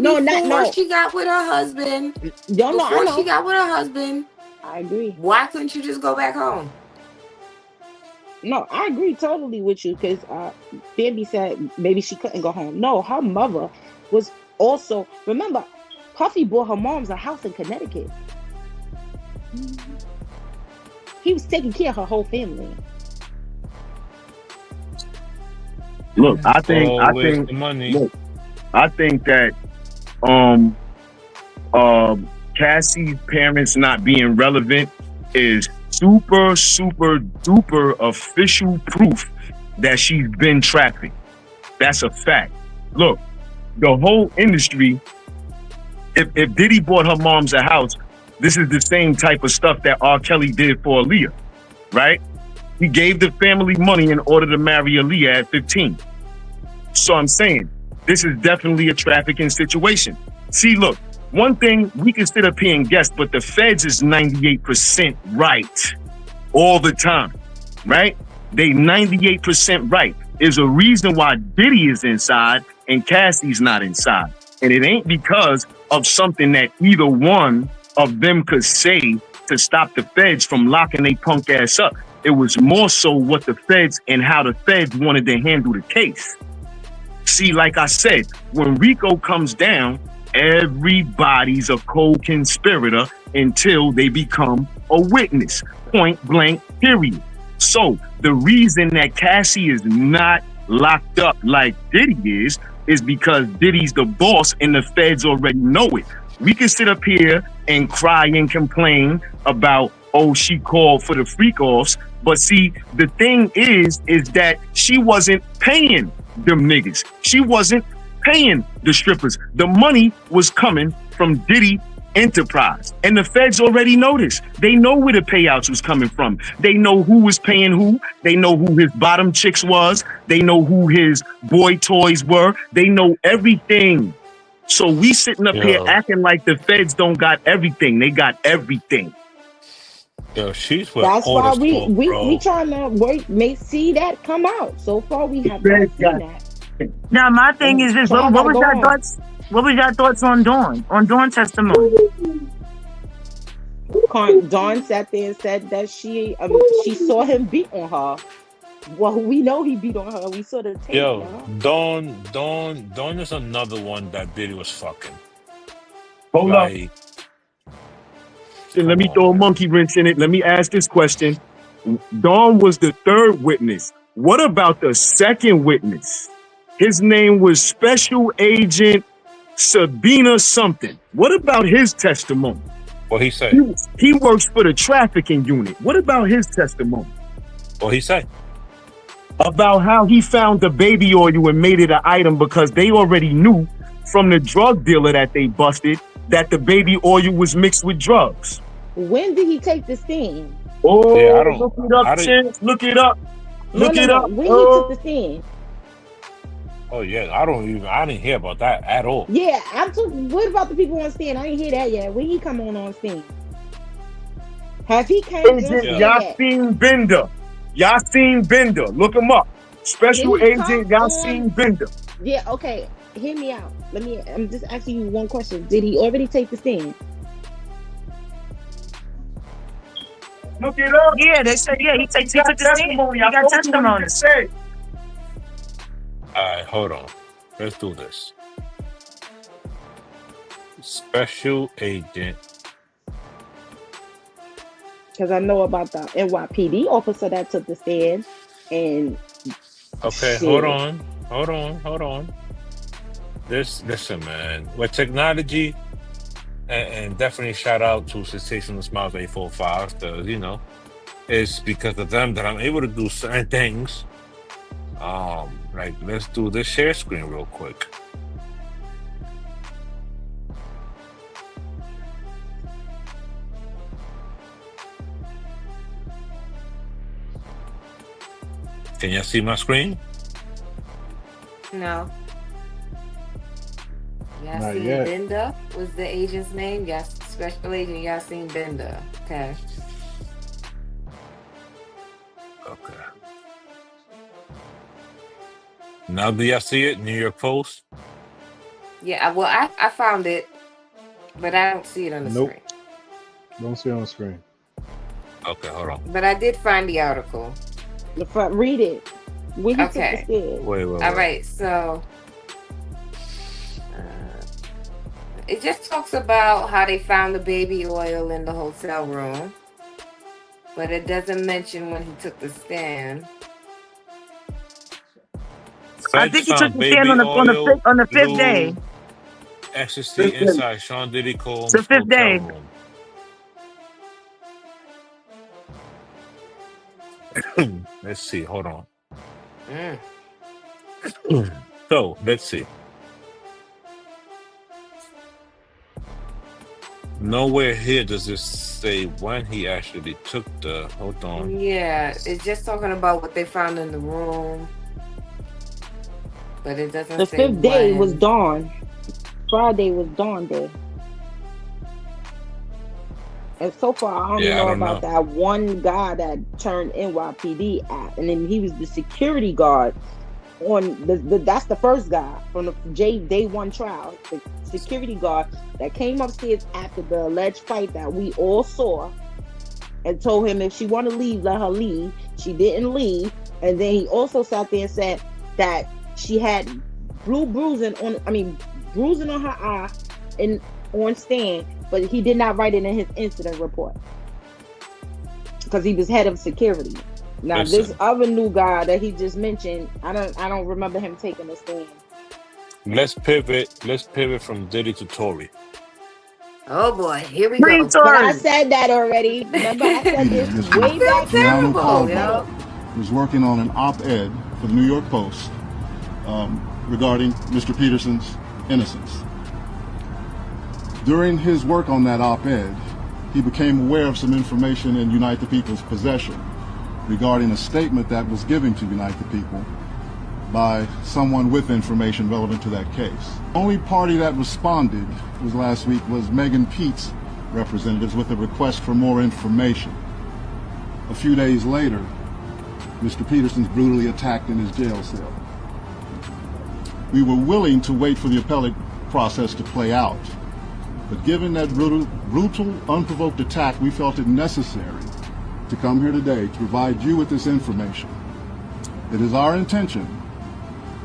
before she got with her husband. Before she got with her husband. I agree. Why couldn't you just go back home? No, I agree totally with you, because Bambi said maybe she couldn't go home. No, her mother was also, remember, Puffy bought her mom's a house in Connecticut. He was taking care of her whole family. Look, I think that Cassie's parents not being relevant is super, super duper official proof that she's been trafficked. That's a fact. Look, the whole industry, if Diddy bought her mom's a house, this is the same type of stuff that R. Kelly did for Aaliyah, right? He gave the family money in order to marry Aaliyah at 15. So I'm saying, this is definitely a trafficking situation. See, look, one thing, we can sit up here and guess, but the feds is 98% right all the time, right? They 98% right. There's a reason why Diddy is inside and Cassie's not inside. And it ain't because of something that either one of them could say to stop the feds from locking their punk ass up. It was more so what the feds and how the feds wanted to handle the case. See, like I said, when Rico comes down, everybody's a co-conspirator until they become a witness. Point blank, period. So the reason that Cassie is not locked up like Diddy is because Diddy's the boss and the feds already know it. We can sit up here and cry and complain about, oh, she called for the freak offs. But see, the thing is that she wasn't paying them niggas. She wasn't paying the strippers. The money was coming from Diddy Enterprise. And the feds already know this. They know where the payouts was coming from. They know who was paying who. They know who his bottom chicks was. They know who his boy toys were. They know everything. So we sitting up here acting like the feds don't got everything. They got everything. Yo, she's that's why we trying to see that come out. So far we have not seen that. Now my thing is this: what was your thoughts? What was your thoughts on Dawn? On Dawn's testimony? Dawn sat there and said that she saw him beat on her. Well, we know he beat on her. We saw the tape, Yo, y'all. Dawn is another one that Diddy was fucking. Hold up. Like, And let come me on, throw a man. monkey wrench in it. Let me ask this question. Dawn was the third witness. What about the second witness? His name was Special Agent Sabina something. What about his testimony? What he say? He works for the trafficking unit. What about his testimony? What he say? About how he found the baby oil and made it an item because they already knew from the drug dealer that they busted that the baby oil was mixed with drugs. When did he take the stand? Oh, Yeah, I don't- look it up, I didn't- Chance. Look it up. Look it No. up. When he took the stand? Oh yeah, I didn't hear about that at all. Yeah, I'm talking. What about the people on stand? I didn't hear that yet. When he come on stand? Have he came on Agent stand yet? Yasin Bender. Yasin Bender. Look him up. Special Did he come Agent Yasin on- Bender. Yeah, okay. Hear me out. I'm just asking you one question. Did he already take the stand? Look it up. Yeah, they said, yeah, he took the stand. He I got told you what he testimony. said. All right, hold on. Let's do this. Special Agent. Because I know about the NYPD officer that took the stand. And Okay, shit. hold on. Listen, man. With technology, and definitely shout out to Sensational Smiles 845, because it's because of them that I'm able to do certain things. Like let's do this share screen real quick. Can you see my screen? No. Not Yasin yet. Bender was the agent's name. Yes, Special Agent Yasin Bender. Okay. Okay. Now do y'all see it? New York Post. Yeah, well, I found it, but I don't see it on the Nope. screen. Don't see it on the screen. Okay, hold on. But I did find the article. the front, read it. When he Okay. took the stand. Wait. All right, so it just talks about how they found the baby oil in the hotel room, but it doesn't mention when he took the stand. I think he took the stand on the fifth day. Ecstasy inside Sean Diddy Cole's It's the fifth hotel day. room. Let's see. Hold on. So let's see. Nowhere here does it say when he actually took the. Hold on. Yeah, it's just talking about what they found in the room, but it doesn't The say fifth day when. was dawn. Friday was dawn day. And so far, I only Yeah, I know don't about know. that one guy that turned NYPD out, and then he was the security guard on that's the first guy from the day one trial. The security guard that came upstairs after the alleged fight that we all saw, and told him if she want to leave, let her leave. She didn't leave, and then he also sat there and said that she had bruising on her eye and on stand, but he did not write it in his incident report because he was head of security. Now Listen. this other new guy that he just mentioned, I don't remember him taking a stand. Let's pivot from Diddy to Tory. Oh boy, here we Free go. But I Tory. said that already. Remember I said this This way was back. Keanu terrible, Caldwell was working on an op-ed for the New York Post regarding Mr. Peterson's innocence. During his work on that op-ed, he became aware of some information in Unite the People's possession regarding a statement that was given to Unite the People by someone with information relevant to that case. The only party that responded last week was Megan Pete's representatives with a request for more information. A few days later, Mr. Peterson's brutally attacked in his jail cell. We were willing to wait for the appellate process to play out, but given that brutal, unprovoked attack, we felt it necessary to come here today to provide you with this information. It is our intention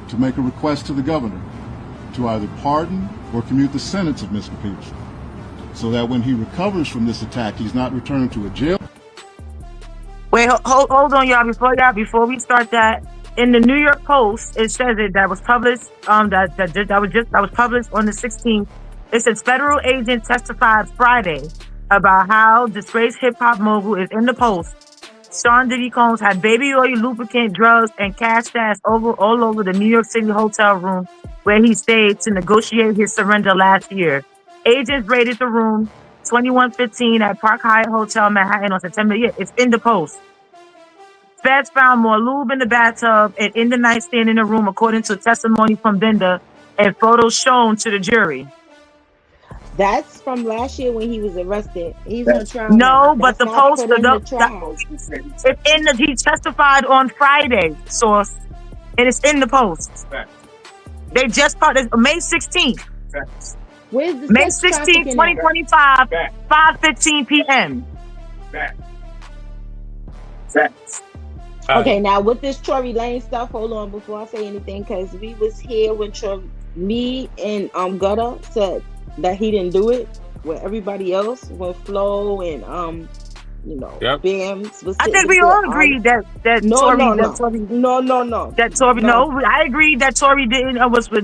to make a request to the governor to either pardon or commute the sentence of Mr. Peterson, so that when he recovers from this attack, he's not returned to a jail. Wait, hold on, y'all. Before we start that, in the New York Post, it says that was published. That was published on the 16th. It says federal agent testified Friday about how disgraced hip hop mogul is in the post. Sean Diddy Combs had baby oil, lubricant, drugs, and cash stash all over the New York City hotel room where he stayed to negotiate his surrender last year. Agents raided the room 2115 at Park Hyatt Hotel, Manhattan on September. Yeah, it's in the post. Feds found more lube in the bathtub and in the nightstand in the room, according to testimony from Bender and photos shown to the jury. That's from last year when he was arrested. He's on trial. No, now. but That's the not post, put in the trial. it's in the, he testified on Friday, source, and it's in the post. They just started May 16th. Where's the May sex 16th, trafficking at? 2025, 5:15 p.m. Okay, now with this Tory Lane stuff, hold on before I say anything, because we was here when me and Gutter said that he didn't do it, with everybody else, when Flo and Bams was. I think we all agreed that Tory. I agreed that Tory didn't.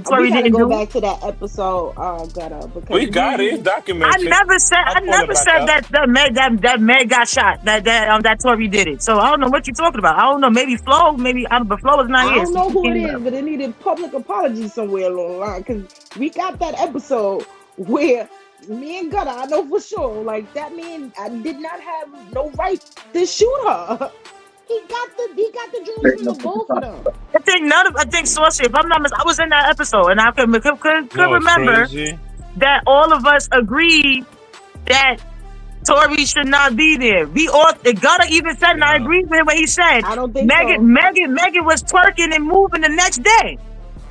Tory didn't go do. Back to that episode, Gutter, because We got it. It's documented. I never said that Meg got shot. That Tory did it. So I don't know what you're talking about. I don't know. Maybe Flo. But Flo is not here. I don't know who it is, but it needed public apology somewhere along the line, because we got that episode where me and Gutter, I know for sure, like that man, I did not have no right to shoot her. He got the drones from the both of them. I think Saucy, if I'm not mistaken, I was in that episode, and I could remember that all of us agreed that Tory should not be there. We all, Gutter even said, and I agree with him when he said, I don't think Megan was twerking and moving the next day.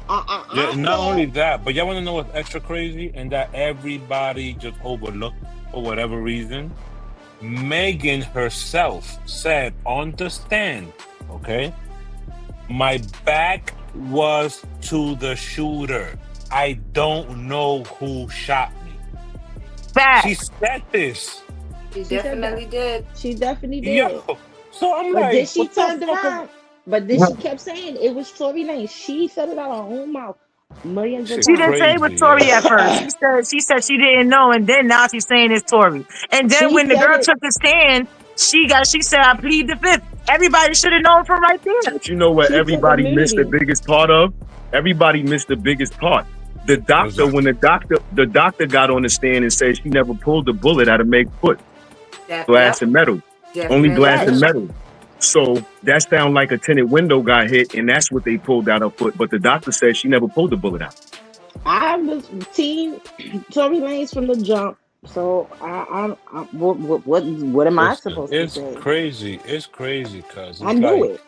Not only that, but y'all want to know what's extra crazy, and that everybody just overlooked for whatever reason. Megan herself said on the stand, okay, my back was to the shooter. I don't know who shot me. Fact. She said this. She definitely did. She definitely did. Yo, so I'm but like, then she what the turned fuck around. But then she kept saying it was Tory Lane. She said it out of her own mouth. Millions of She times. didn't say it was Tory at first. She said she didn't know, and then now she's saying it's Tory. And then when the girl took the stand, she said, I plead the fifth. Everybody should have known from right there. But you know what everybody missed the biggest part of? Everybody missed the biggest part. The doctor, when the doctor got on the stand and said she never pulled the bullet out of Meg's foot. Glass and metal. Only glass and metal. So that sound like a tinted window got hit, and that's what they pulled out her foot. But the doctor said she never pulled the bullet out. I was team Tory Lanez from the jump. So what am I supposed to say? It's crazy because I knew it.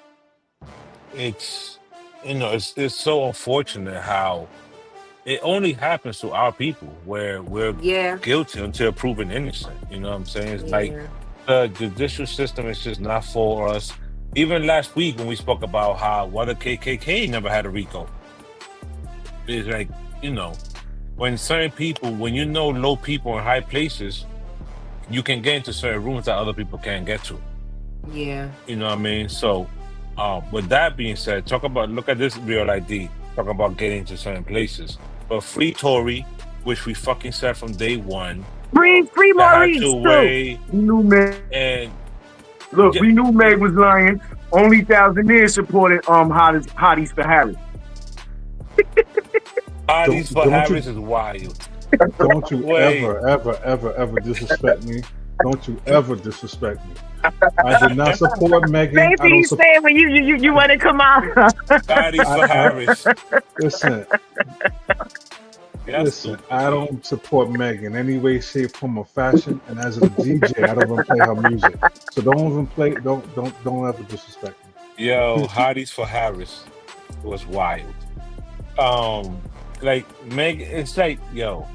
It's it's so unfortunate how it only happens to our people where we're guilty until proven innocent. You know what I'm saying? It's like the judicial system is just not for us. Even last week when we spoke about how the KKK never had a RICO. It's like, when certain people, when low people in high places, you can get into certain rooms that other people can't get to. Yeah. You know what I mean? So, with that being said, look at this real ID. Talk about getting to certain places. But free Tory, which we fucking said from day one. Free Maurice too. We knew Meg. And look, we knew Meg was lying. Only Thousandaires supported Hotties for Harris. Hotties for Harris is wild. Don't you ever disrespect me. Don't you ever disrespect me. I did not support Megan. Basically, he's saying when you want to come out. Hotties for Harris. Listen, I don't support Megan in any way, shape, form, or fashion. And as a DJ, I don't even play her music. So don't ever disrespect me. Yo, Hotties for Harris was wild. Like Megan, it's like, yo,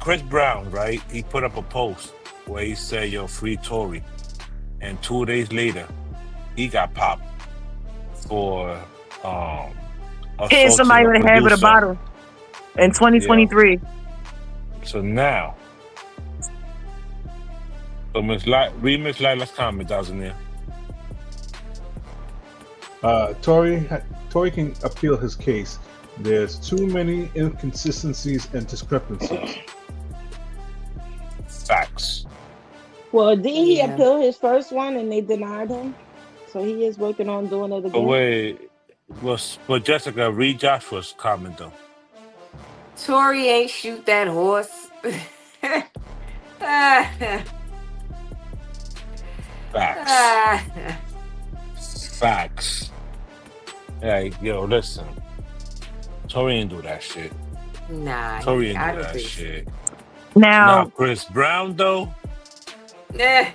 Chris Brown, right? He put up a post where he said, yo, free Tory. And 2 days later, he got popped for Hitting assaulting somebody a with a head with a producer. bottle in 2023. So now, read Miss Lila's comment, doesn't there? Tory can appeal his case. There's too many inconsistencies and discrepancies. Facts. Well, didn't he Yeah. appeal his first one and they denied him? So he is working on doing it But again. wait, but Jessica, read Joshua's comment though. Tory ain't shoot that horse. Facts. Facts. Like, yo, listen. Tory ain't do that shit. Nah, Tory I ain't do don't that think so. shit. Now, Now, Chris Brown though. Eh,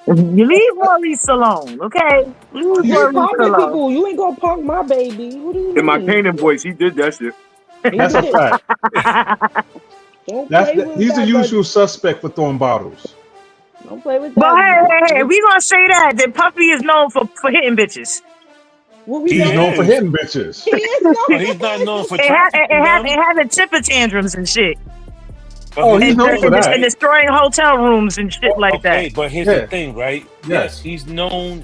you leave Maurice alone, okay? Leave You Maurice punking alone. people. You ain't gonna punk my baby. What do you In my mean? Canaan voice, he did that shit. He That's a did. fact. Don't play with He's the that, usual suspect for throwing bottles. but don't play with But that. hey, we gonna say that Puffy is known for hitting bitches. What we He He's doing? known for is. hitting bitches. He is But known. he's not known for And trafficking them. having temper tantrums and shit. But Oh, he's And, known for that. and destroying hotel rooms and shit like Okay, that. but here's Yeah. the thing, right? Yes. Yes, he's known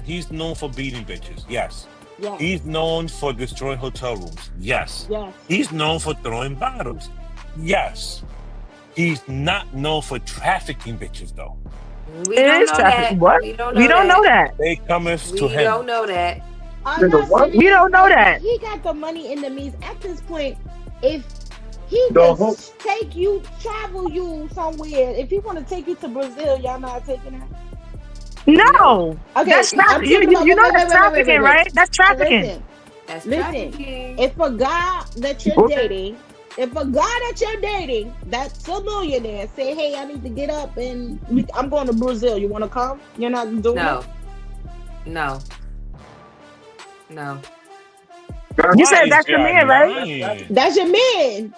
for beating bitches. Yes. Yes. He's known for destroying hotel rooms. Yes. Yes. He's known for throwing bottles. Yes. He's not known for trafficking bitches though. we It don't is know trafficking. that. What? We don't We don't know that. They coming We to him. don't know that. I'm not what? saying We don't know like, that. He got the money in the means. At this point, if he The just take you, travel you somewhere, if he want to take you to Brazil, y'all not taking that? No. Okay, That's I'm trafficking. You talking about- know wait, that's wait, wait, trafficking, wait, wait. right? That's trafficking. Listen, That's Listen, trafficking. if a guy that you're Okay. dating, that's a millionaire, say, hey, I need to get up and I'm going to Brazil. You want to come? You're not doing No. it? No. No. You said that's your man, right? Lying. That's your man.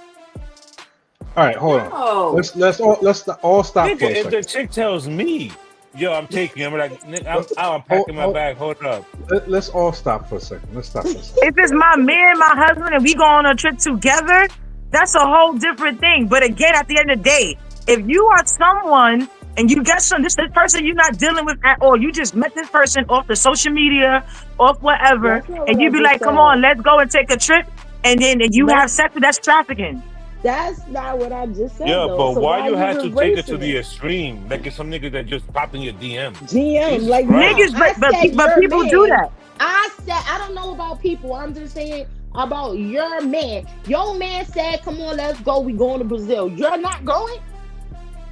All right, hold on. No. Let's all stop for Nigga, a if the second. chick tells me, yo, I'm taking you, I'm like, nigga, I'm packing my bag. Hold up. Let's all stop for a second. Let's stop for a second. If it's my man, my husband, and we go on a trip together, that's a whole different thing. But again, at the end of the day, if you are someone and you get this person you're not dealing with at all, you just met this person off the social media, off whatever, That's not and what you I be just like, come said. on, let's go and take a trip, and then you have sex, that's trafficking. That's not what I just said. Yeah, though. but So why you had to take it to reversing the extreme? Like it's some niggas that just pop in your DM. GM, Jesus like Christ. Niggas, I but said but your people man. do that. I said I don't know about people. I'm just saying about your man. Your man said, "Come on, let's go. We going to Brazil." You're not going.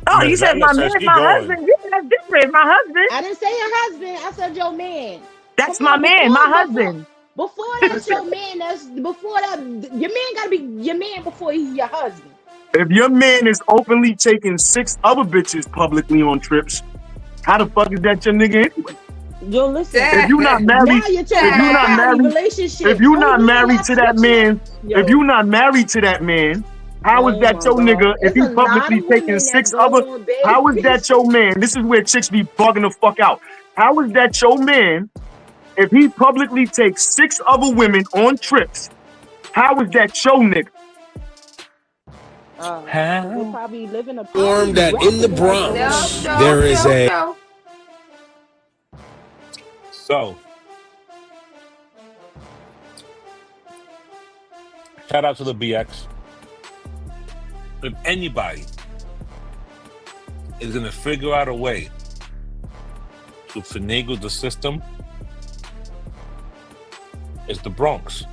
Oh, Miss you said Lila my says man, she my going. husband. Yeah, that's different. My husband. I didn't say your husband. I said your man. That's Come my on, man, before- my husband. Before that's your man. That's before that. Your man gotta be your man before he's your husband. If your man is openly taking 6 other bitches publicly on trips, how the fuck is that your nigga anyway? Yo, listen. If you not Now married, you're if talking you about not poly married, relationship. if you Oh, not we married not to that switching. man, Yo. if you not married to that man, how is Oh that my your God. nigga? If There's he a lot publicly of women taking that 6 go other, on, baby. how is that your man? This is where chicks be bugging the fuck out. How is that your man if he publicly takes 6 other women on trips? How is that your nigga? They probably live in a Informed that in the Bronx, No, there is a no. So, shout out to the BX. If anybody is gonna figure out a way to finagle the system, it's the Bronx.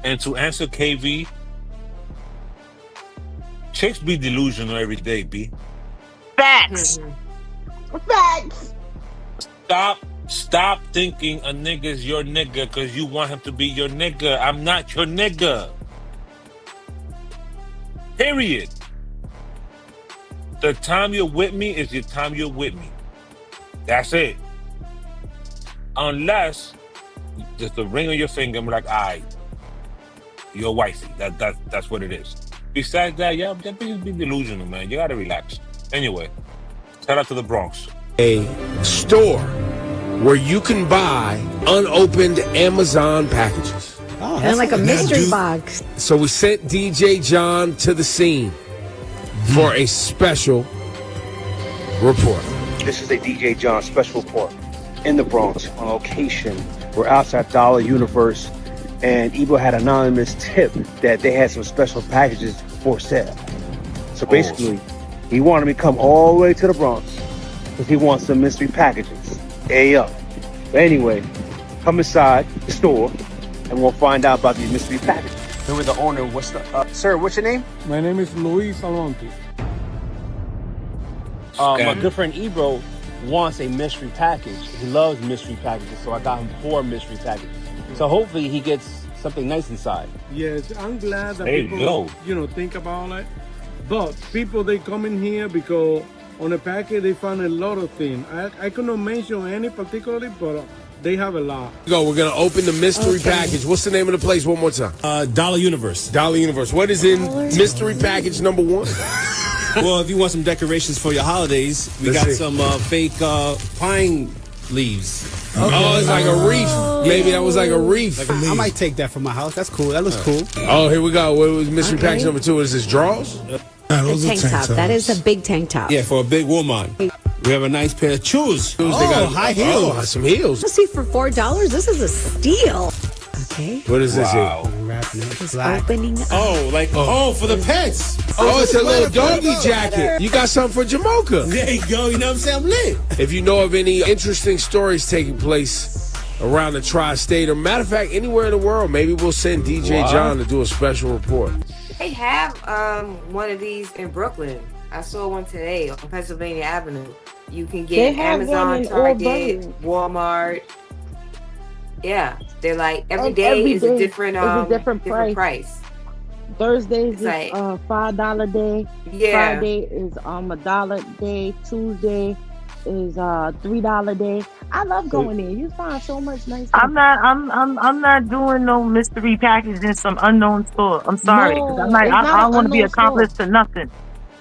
And to answer KV, chicks be delusional every day, B. Facts. Facts. Stop thinking a nigga's your nigga because you want him to be your nigga. I'm not your nigga. Period. The time you're with me is the time you're with me. That's it. Unless just the ring on your finger and be like, all right, you're wifey. That's what it is. Besides that, yeah, that bitch be delusional, man. You gotta relax. Anyway, shout out to the Bronx. store where you can buy unopened Amazon packages. Oh, and like a mystery box. So we sent DJ John to the scene for a special report. This is a DJ John special report in the Bronx on location. We're outside Dollar Universe, and Ebo had an anonymous tip that they had some special packages for sale. So basically, he wanted me to come all the way to the Bronx because he wants some mystery packages. Hey up. But anyway, come inside the store and we'll find out about these mystery packages. Here with the owner. Sir, what's your name? My name is Luis Alonte. My good friend Ebro wants a mystery package. He loves mystery packages, so I got him 4 mystery packages. So hopefully he gets something nice inside. Yes, I'm glad that people, think about it. But people, they come in here because on the package they found a lot of things. I cannot mention any particularly, but they have a lot. We're gonna open the mystery package. What's the name of the place one more time? Dollar Universe. Dollar Universe. What is in mystery package number 1? Well, if you want some decorations for your holidays, we got some fake pine leaves. Okay. Oh, it's like a wreath. Maybe that was like a wreath. I might take that for my house. That's cool. That looks cool. Oh, here we go. What was mystery package number 2? What is this, drawers? A tank top. That is a big tank top. Yeah, for a big woman. We have a nice pair of shoes. They got high heels. Oh, some heels. Let's see, for $4, this is a steal. Okay. What is this here? It's opening up. For the pets. Oh, it's a little doggy jacket. You got something for Jamocha. There you go. You know what I'm saying? I'm lit. If you know of any interesting stories taking place around the tri-state, or matter of fact, anywhere in the world, maybe we'll send DJ John to do a special report. They have one of these in Brooklyn. I saw one today on Pennsylvania Avenue. You can get Amazon, Target, Walmart. Yeah, they're like every day is a different price. Thursdays is $5 day. Yeah. Friday is $1 day. Tuesday is $3 day. I love going there. You find so much nice stuff. I'm not doing no mystery package in some unknown store. I'm sorry, because I don't want to be accomplice to nothing.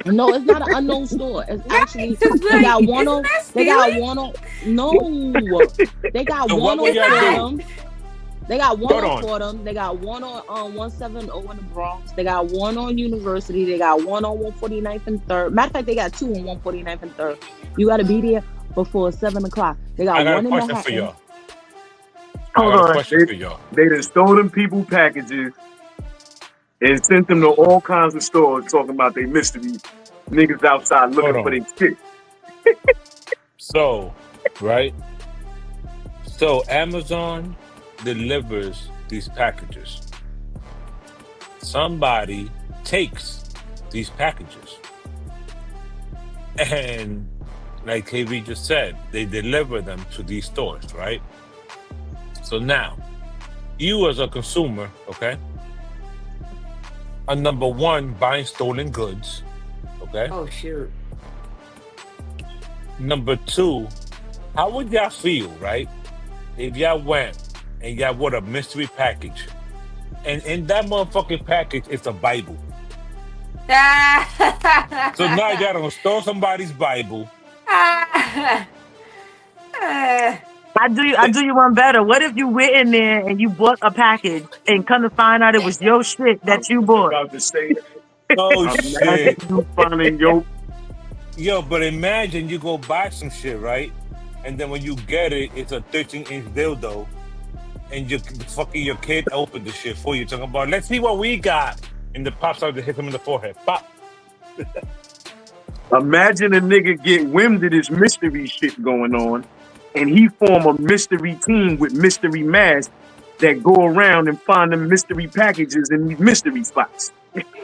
No, it's not an unknown store. It's actually they got one on. They got one on. No, they got one on Fordham. They got one on Fordham. They got one on 170 in the Bronx. They got one on University. They got one on 149th and 3rd. Matter of fact, they got 2 on 149th and 3rd. You got to be there before 7 o'clock. They got one in Manhattan. For y'all. Hold on. They done stole them people packages and sent them to all kinds of stores talking about they mystery niggas outside looking for their shit. So Amazon delivers these packages. Somebody takes these packages. And like KB just said, they deliver them to these stores, right? So now, you as a consumer, okay, are number 1 buying stolen goods, okay? Oh, shoot. Number 2, how would y'all feel, right, if y'all went and y'all bought a mystery package, and in that motherfucking package, it's a Bible. So now y'all done stole somebody's Bible. I do you one better. What if you went in there and you bought a package and come to find out it was your shit that you bought? About to say that. Oh shit! You finding Yo, but imagine you go buy some shit, right? And then when you get it, it's a 13-inch dildo, and your kid opened the shit for you, talking about, let's see what we got, and the pops out to hit him in the forehead. Pop. Imagine a nigga get wind of this mystery shit going on, and he form a mystery team with mystery masks that go around and find them mystery packages in these mystery spots.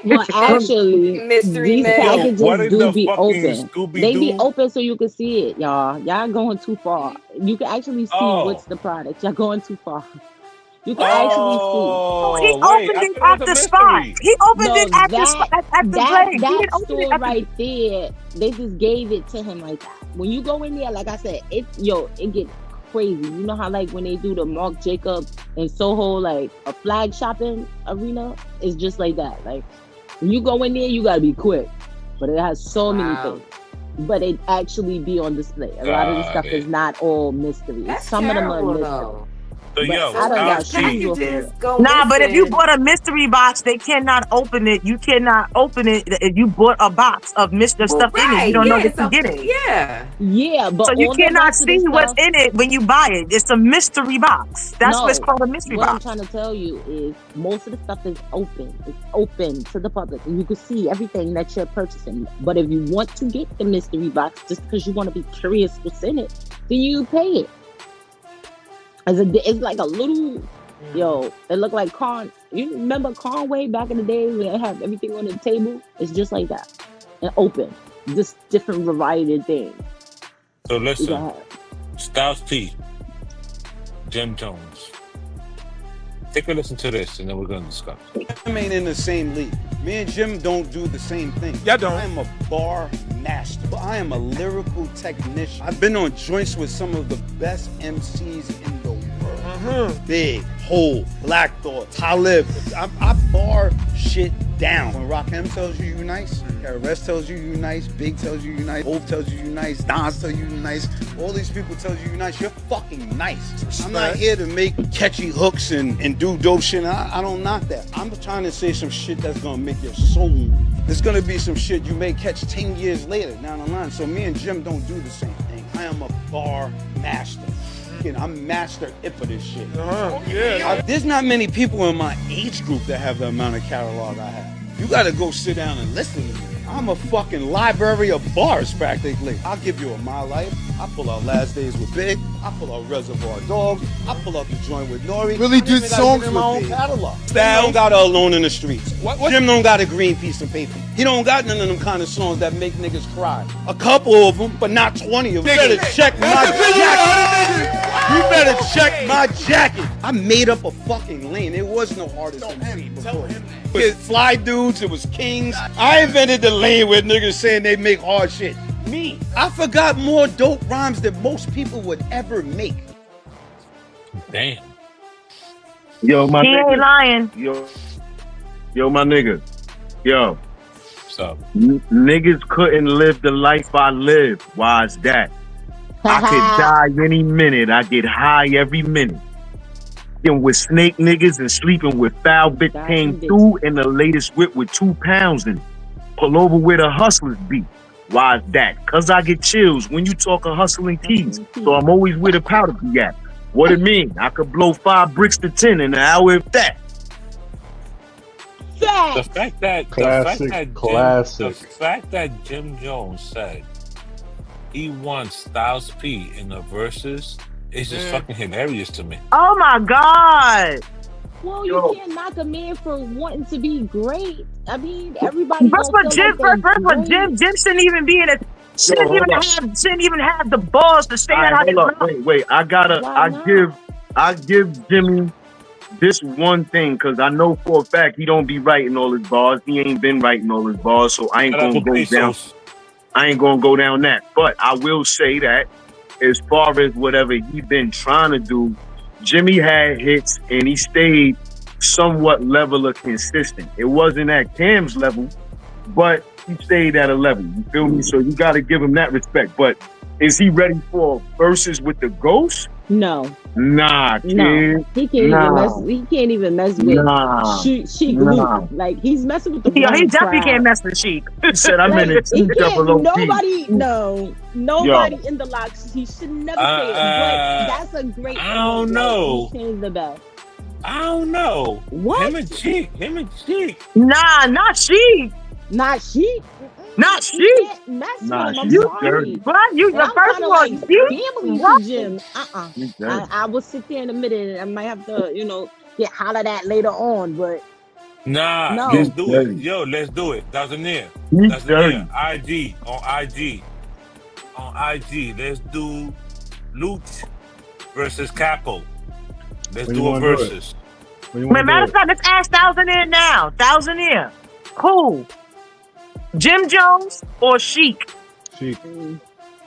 Well, actually, these packages do be open. They be open so you can see it, y'all. Y'all going too far. You can actually see what's the product. Y'all going too far. You can actually see. He opened it at the spot. He opened it at the place. That store right there, they just gave it to him like that. When you go in there, like I said, it gets crazy. You know how like when they do the Marc Jacobs in Soho, like a flag shopping arena, it's just like that. Like when you go in there, you gotta be quick. But it has so many things. but it actually be on display. A lot of the stuff is not all mystery. That's some of them are terrible, mystery. though. So But yo, I done got Styles P. shoes off of Packages it. go Nah, but if you missing. bought a mystery box, they cannot open it. You cannot open it if you bought a box of mystery Well, stuff in it. You right, don't know yeah, that you're so, getting. yeah. Yeah, but So you all the cannot rest of the see what's stuff. in it when you buy it. It's a mystery box. That's what's No, called a mystery what I'm box. trying to tell you is most of the stuff is open. It's open to the public, and you can see everything that you're purchasing. But if you want to get the mystery box just because you want to be curious what's in it, then you pay it. It's like a little, yo, it looked like corn. You remember Conway back in the day when they have everything on the table? It's just like that, and open, just different variety of things. So You listen, can have. Styles P, Jim Jones. Take a listen to this, and then we're gonna discuss. Jim ain't in the same league. Me and Jim don't do the same thing. Yeah, don't. I am a bar master. I am a lyrical technician. I've been on joints with some of the best MCs in the world. Big, Hole, Black Thought, Talib. I bar shit down. When Rakim tells you nice, KRS tells you nice, Big tells you nice, Hov tells you nice, Don's tell you nice, all these people tells you nice, you're fucking nice. I'm not here to make catchy hooks and do dope shit. I don't knock that. I'm trying to say some shit that's gonna make your soul move. There's gonna be some shit you may catch 10 years later down the line. So me and Jim don't do the same thing. I am a bar master. I'm master it for this shit. There's not many people in my age group that have the amount of catalog I have. You gotta go sit down and listen to me. I'm a fucking library of bars practically. I'll give you a My Life. I pull out Last Days with Big. I pull out Reservoir Dogs. I pull out The Joint with Nori. Really good I songs in my with own Big. catalog. Style don't got a Alone in the Streets. Jim don't got a Green Piece of Paper. He don't got none of them kind of songs that make niggas cry. A couple of them, but not 20 of them. You better check my jacket. You better check my jacket. I made up a fucking lane. It was no artist MC before. It was fly dudes, it was kings. I invented the lane where niggas saying they make hard shit. Me, I forgot more dope rhymes than most people would ever make. Damn. Yo, my He ain't nigga. lying. Yo, my nigga. Yo. So Niggas couldn't live the life I live. Why is that? I could die any minute. I get high every minute. Fucking with snake niggas and sleeping with foul bitch came through in the latest whip with 2 pounds in it. Pull over where the hustlers be. Why is that? Cause I get chills when you talk of hustling keys. So I'm always where the powder be at. What it mean? I could blow 5 bricks to 10 in an hour if that. the fact that Classic. the fact that Jim Jones said he wants Styles P in the verses is just fucking hilarious to me. Oh my God. Well, you can't knock a man for wanting to be great. I mean, everybody. First of all, Jim shouldn't even be in it. Shouldn't even have the balls to say that out his mouth. Wait. I give Jimmy this one thing, because I know for a fact he don't be writing all his bars. He ain't been writing all his bars, so I ain't gonna go down. I ain't gonna go down that. But I will say that as far as whatever he been trying to do, Jimmy had hits and he stayed somewhat level of consistent. It wasn't at Cam's level, but he stayed at a level. You feel me? So you got to give him that respect. But is he ready for verses with the Ghost? No. Nah, kid. No. He can't even mess with Sheik Luke. Like, he's messing with the he definitely crowd. can't mess with Sheik. He said I'm in it. Nobody in the locks. He should never say it. But that's a great. I don't know. He's the best. I don't know. What? Him and Sheik. Nah, not Sheik. Not Sheik. Not Sheik. Mess with Nah, him. I'm she's sorry. dirty. What? You the first kinda one. Family to Jim. She's dirty. I will sit there in a minute and I might have to, get hollered at later on, but Nah, No. let's do Dirty. it. Yo, let's do it. That's a near. He's That's a dirty. near. IG. On IG. Let's do Luch versus Capo. Let's When you do a wanna do it? versus. Matter of fact, let's ask 1,000 in now. 1,000 in. Who? Jim Jones or Sheik? Sheik.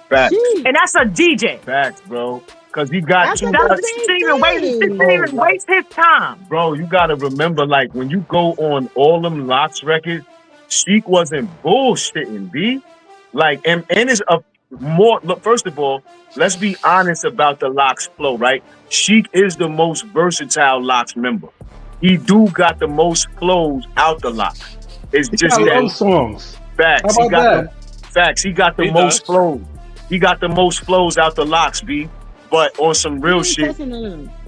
Facts. And that's a DJ. Facts, bro. Because he got That's too a much. good Shouldn't even waste his time. Bro, you got to remember, like, when you go on all them Locks records, Sheik wasn't bullshitting, B. Like, and it's a more. Look, first of all, let's be honest about the Locks flow, right? Sheik is the most versatile Locks member. He do got the most flows out the Lock. It's just got that love songs. facts. How He about got that? facts. He got the most flows. He got the most flows out the Locks, B. But on some real shit,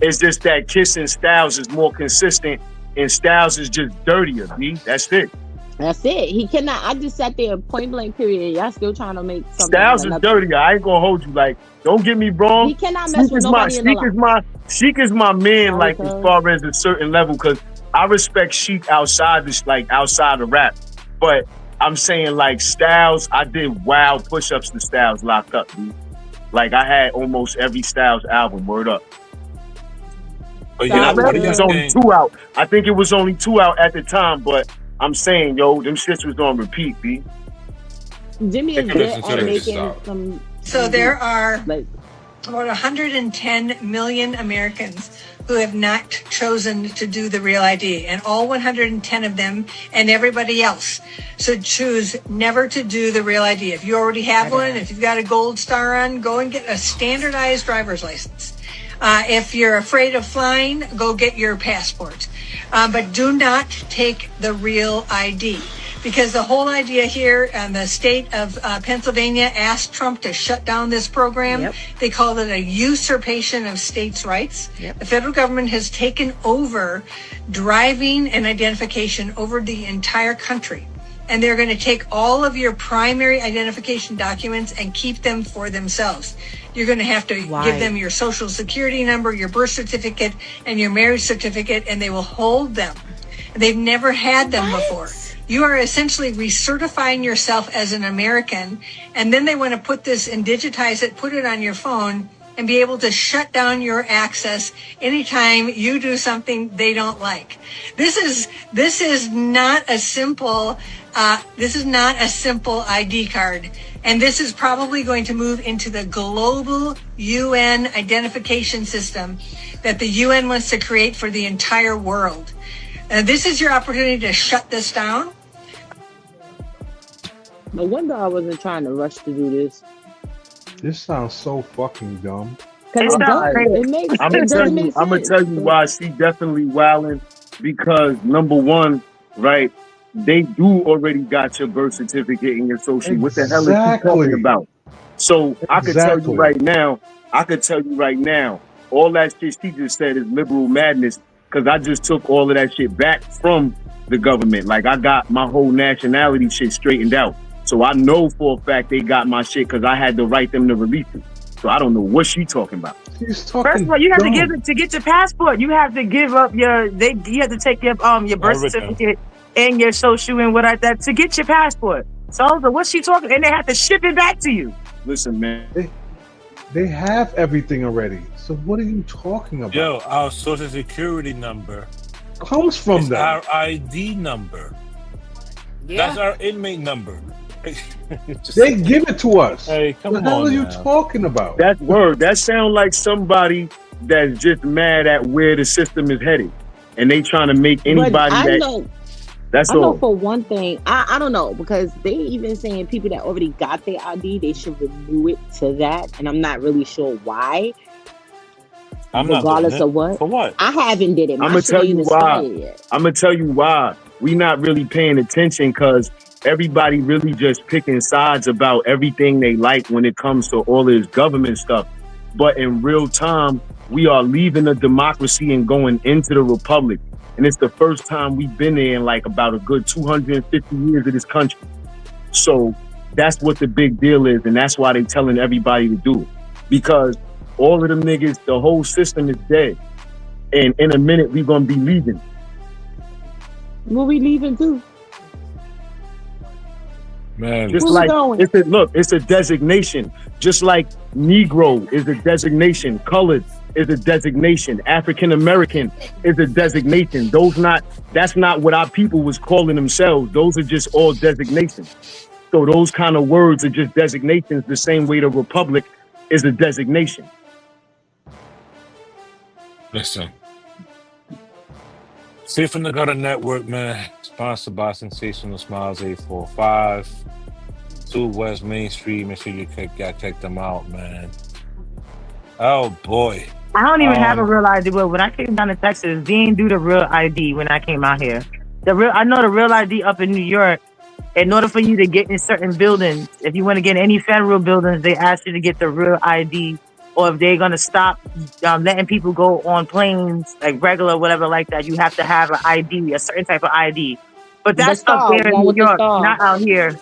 it's just that Kiss and Styles is more consistent, and Styles is just dirtier, B. That's it. That's it. He cannot. I just sat there point blank period. Y'all still trying to make something. Styles is dirtier. I ain't gonna hold you. Like, don't get me wrong. He cannot mess with nobody in the Lock. Sheik is my man. Like, as far as a certain level, because I respect Sheik outside this, like outside of rap. But I'm saying, like, Styles, I did wild push-ups to Styles locked up, dude. Like, I had almost every Styles album, word up. But I think it was only 2 out. I think it was only 2 out at the time, but I'm saying, yo, them shits was on repeat, B. Jimmy is good at making some. So there are about 110 million Americans who have not chosen to do the Real ID, and all 110 of them and everybody else should choose never to do the Real ID. If you already have one, if you've got a gold star on, go and get a standardized driver's license. If you're afraid of flying, go get your passport. But do not take the Real ID, because the whole idea here, the state of Pennsylvania asked Trump to shut down this program. Yep. They called it a usurpation of states' rights. Yep. The federal government has taken over driving and identification over the entire country. And they're going to take all of your primary identification documents and keep them for themselves. You're going to have to give them your social security number, your birth certificate, and your marriage certificate, and they will hold them. They've never had them before. You are essentially recertifying yourself as an American, and then they want to put this and digitize it, put it on your phone, and be able to shut down your access anytime you do something they don't like. This is not a simple ID card, and this is probably going to move into the global UN identification system that the UN wants to create for the entire world. This is your opportunity to shut this down. No wonder I wasn't trying to rush to do this. This sounds so fucking dumb. I'm gonna tell you why she definitely wilding, because number one, right, they do already got your birth certificate and your social. What the hell is she talking about? So I could tell you right now, all that shit she just said is liberal madness, because I just took all of that shit back from the government. Like, I got my whole nationality shit straightened out. So I know for a fact they got my shit because I had to write them to release it. So I don't know what she's talking about. First of all, you have to give it to get your passport. You have to give up you have to take your birth certificate and your social and that to get your passport. So what's she talking? And they have to ship it back to you. Listen, man. They have everything already. So what are you talking about? Yo, our social security number comes from that. Our ID number. Yeah. That's our inmate number. They give it to us. Hey, come on. What the hell are you now. talking about? That word, that sounds like somebody that's just mad at where the system is headed, and they trying to make anybody I know for one thing, I don't know, because they even saying people that already got their ID, they should renew it to that, and I'm not really sure why. Regardless of what. For what? I haven't did it. I'm gonna tell you why. I'm gonna tell you why. We not really paying attention because everybody really just picking sides about everything they like when it comes to all this government stuff. But in real time, we are leaving the democracy and going into the republic. And it's the first time we've been there in like about a good 250 years of this country. So that's what the big deal is. And that's why they're telling everybody to do it. Because all of them niggas, the whole system is dead. And in a minute, we're going to be leaving. Where we leaving to? Man, just like it's a designation. Just like Negro is a designation, colored is a designation, African American is a designation. That's not what our people was calling themselves. Those are just all designations. So those kind of words are just designations, the same way the republic is a designation. Listen. Str8fromdagutta Network, man. Sponsored by Sensational Smiles 845. 2 West Main Street. Make sure you check them out, man. Oh boy. I don't even have a real ID. But when I came down to Texas, they didn't do the real ID when I came out here. I know the real ID up in New York. In order for you to get in certain buildings, if you want to get in any federal buildings, they ask you to get the real ID. Or if they're gonna stop letting people go on planes, like regular, whatever, like that, you have to have an ID, a certain type of ID. But that's up there in New York, not out here.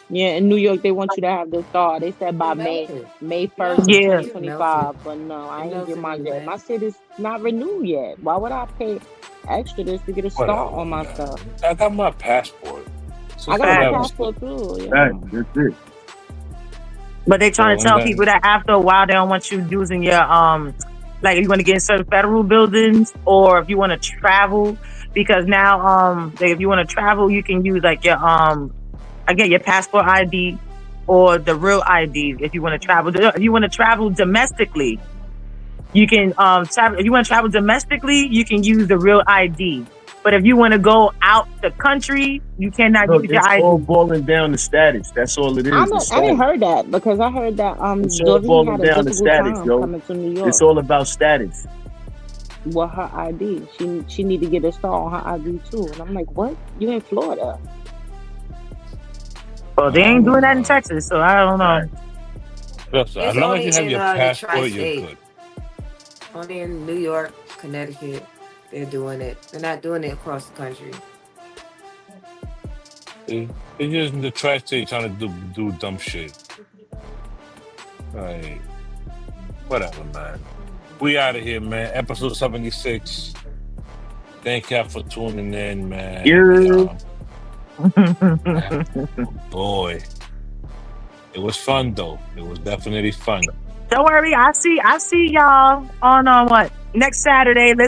Yeah, in New York, they want you to have the star. They said by May 1st, Yeah. 2025. But no, I ain't get mine yet. My shit is not renewed yet. Why would I pay extra just to get a star on my stuff? I got my passport. So I got my passport too. Yeah. That's it. But they trying to tell people that after a while they don't want you using your like if you want to get in certain federal buildings or if you want to travel, because now like if you want to travel you can use like your your passport ID or the real ID if you want to travel. If you want to travel domestically, you can travel. If you want to travel domestically, you can use the real ID. But if you want to go out the country, you cannot use your ID. It's all boiling down to status. That's all it is. I didn't heard that because I heard that it's all boiling down to status, yo. Coming to New York. It's all about status. Well, her ID, she need to get a star on her ID too. And I'm like, what? You in Florida? Well, they ain't doing that in Texas, so I don't know. As long as you have your passport, you're good. Only in New York, Connecticut, they're doing it. They're not doing it across the country. They're using the tri-state trying to do dumb shit. Right. Whatever, man. We out of here, man. Episode 76. Thank y'all for tuning in, man. Yeah. Boy. It was fun, though. It was definitely fun. Don't worry. I see y'all on what? Next Saturday. Let's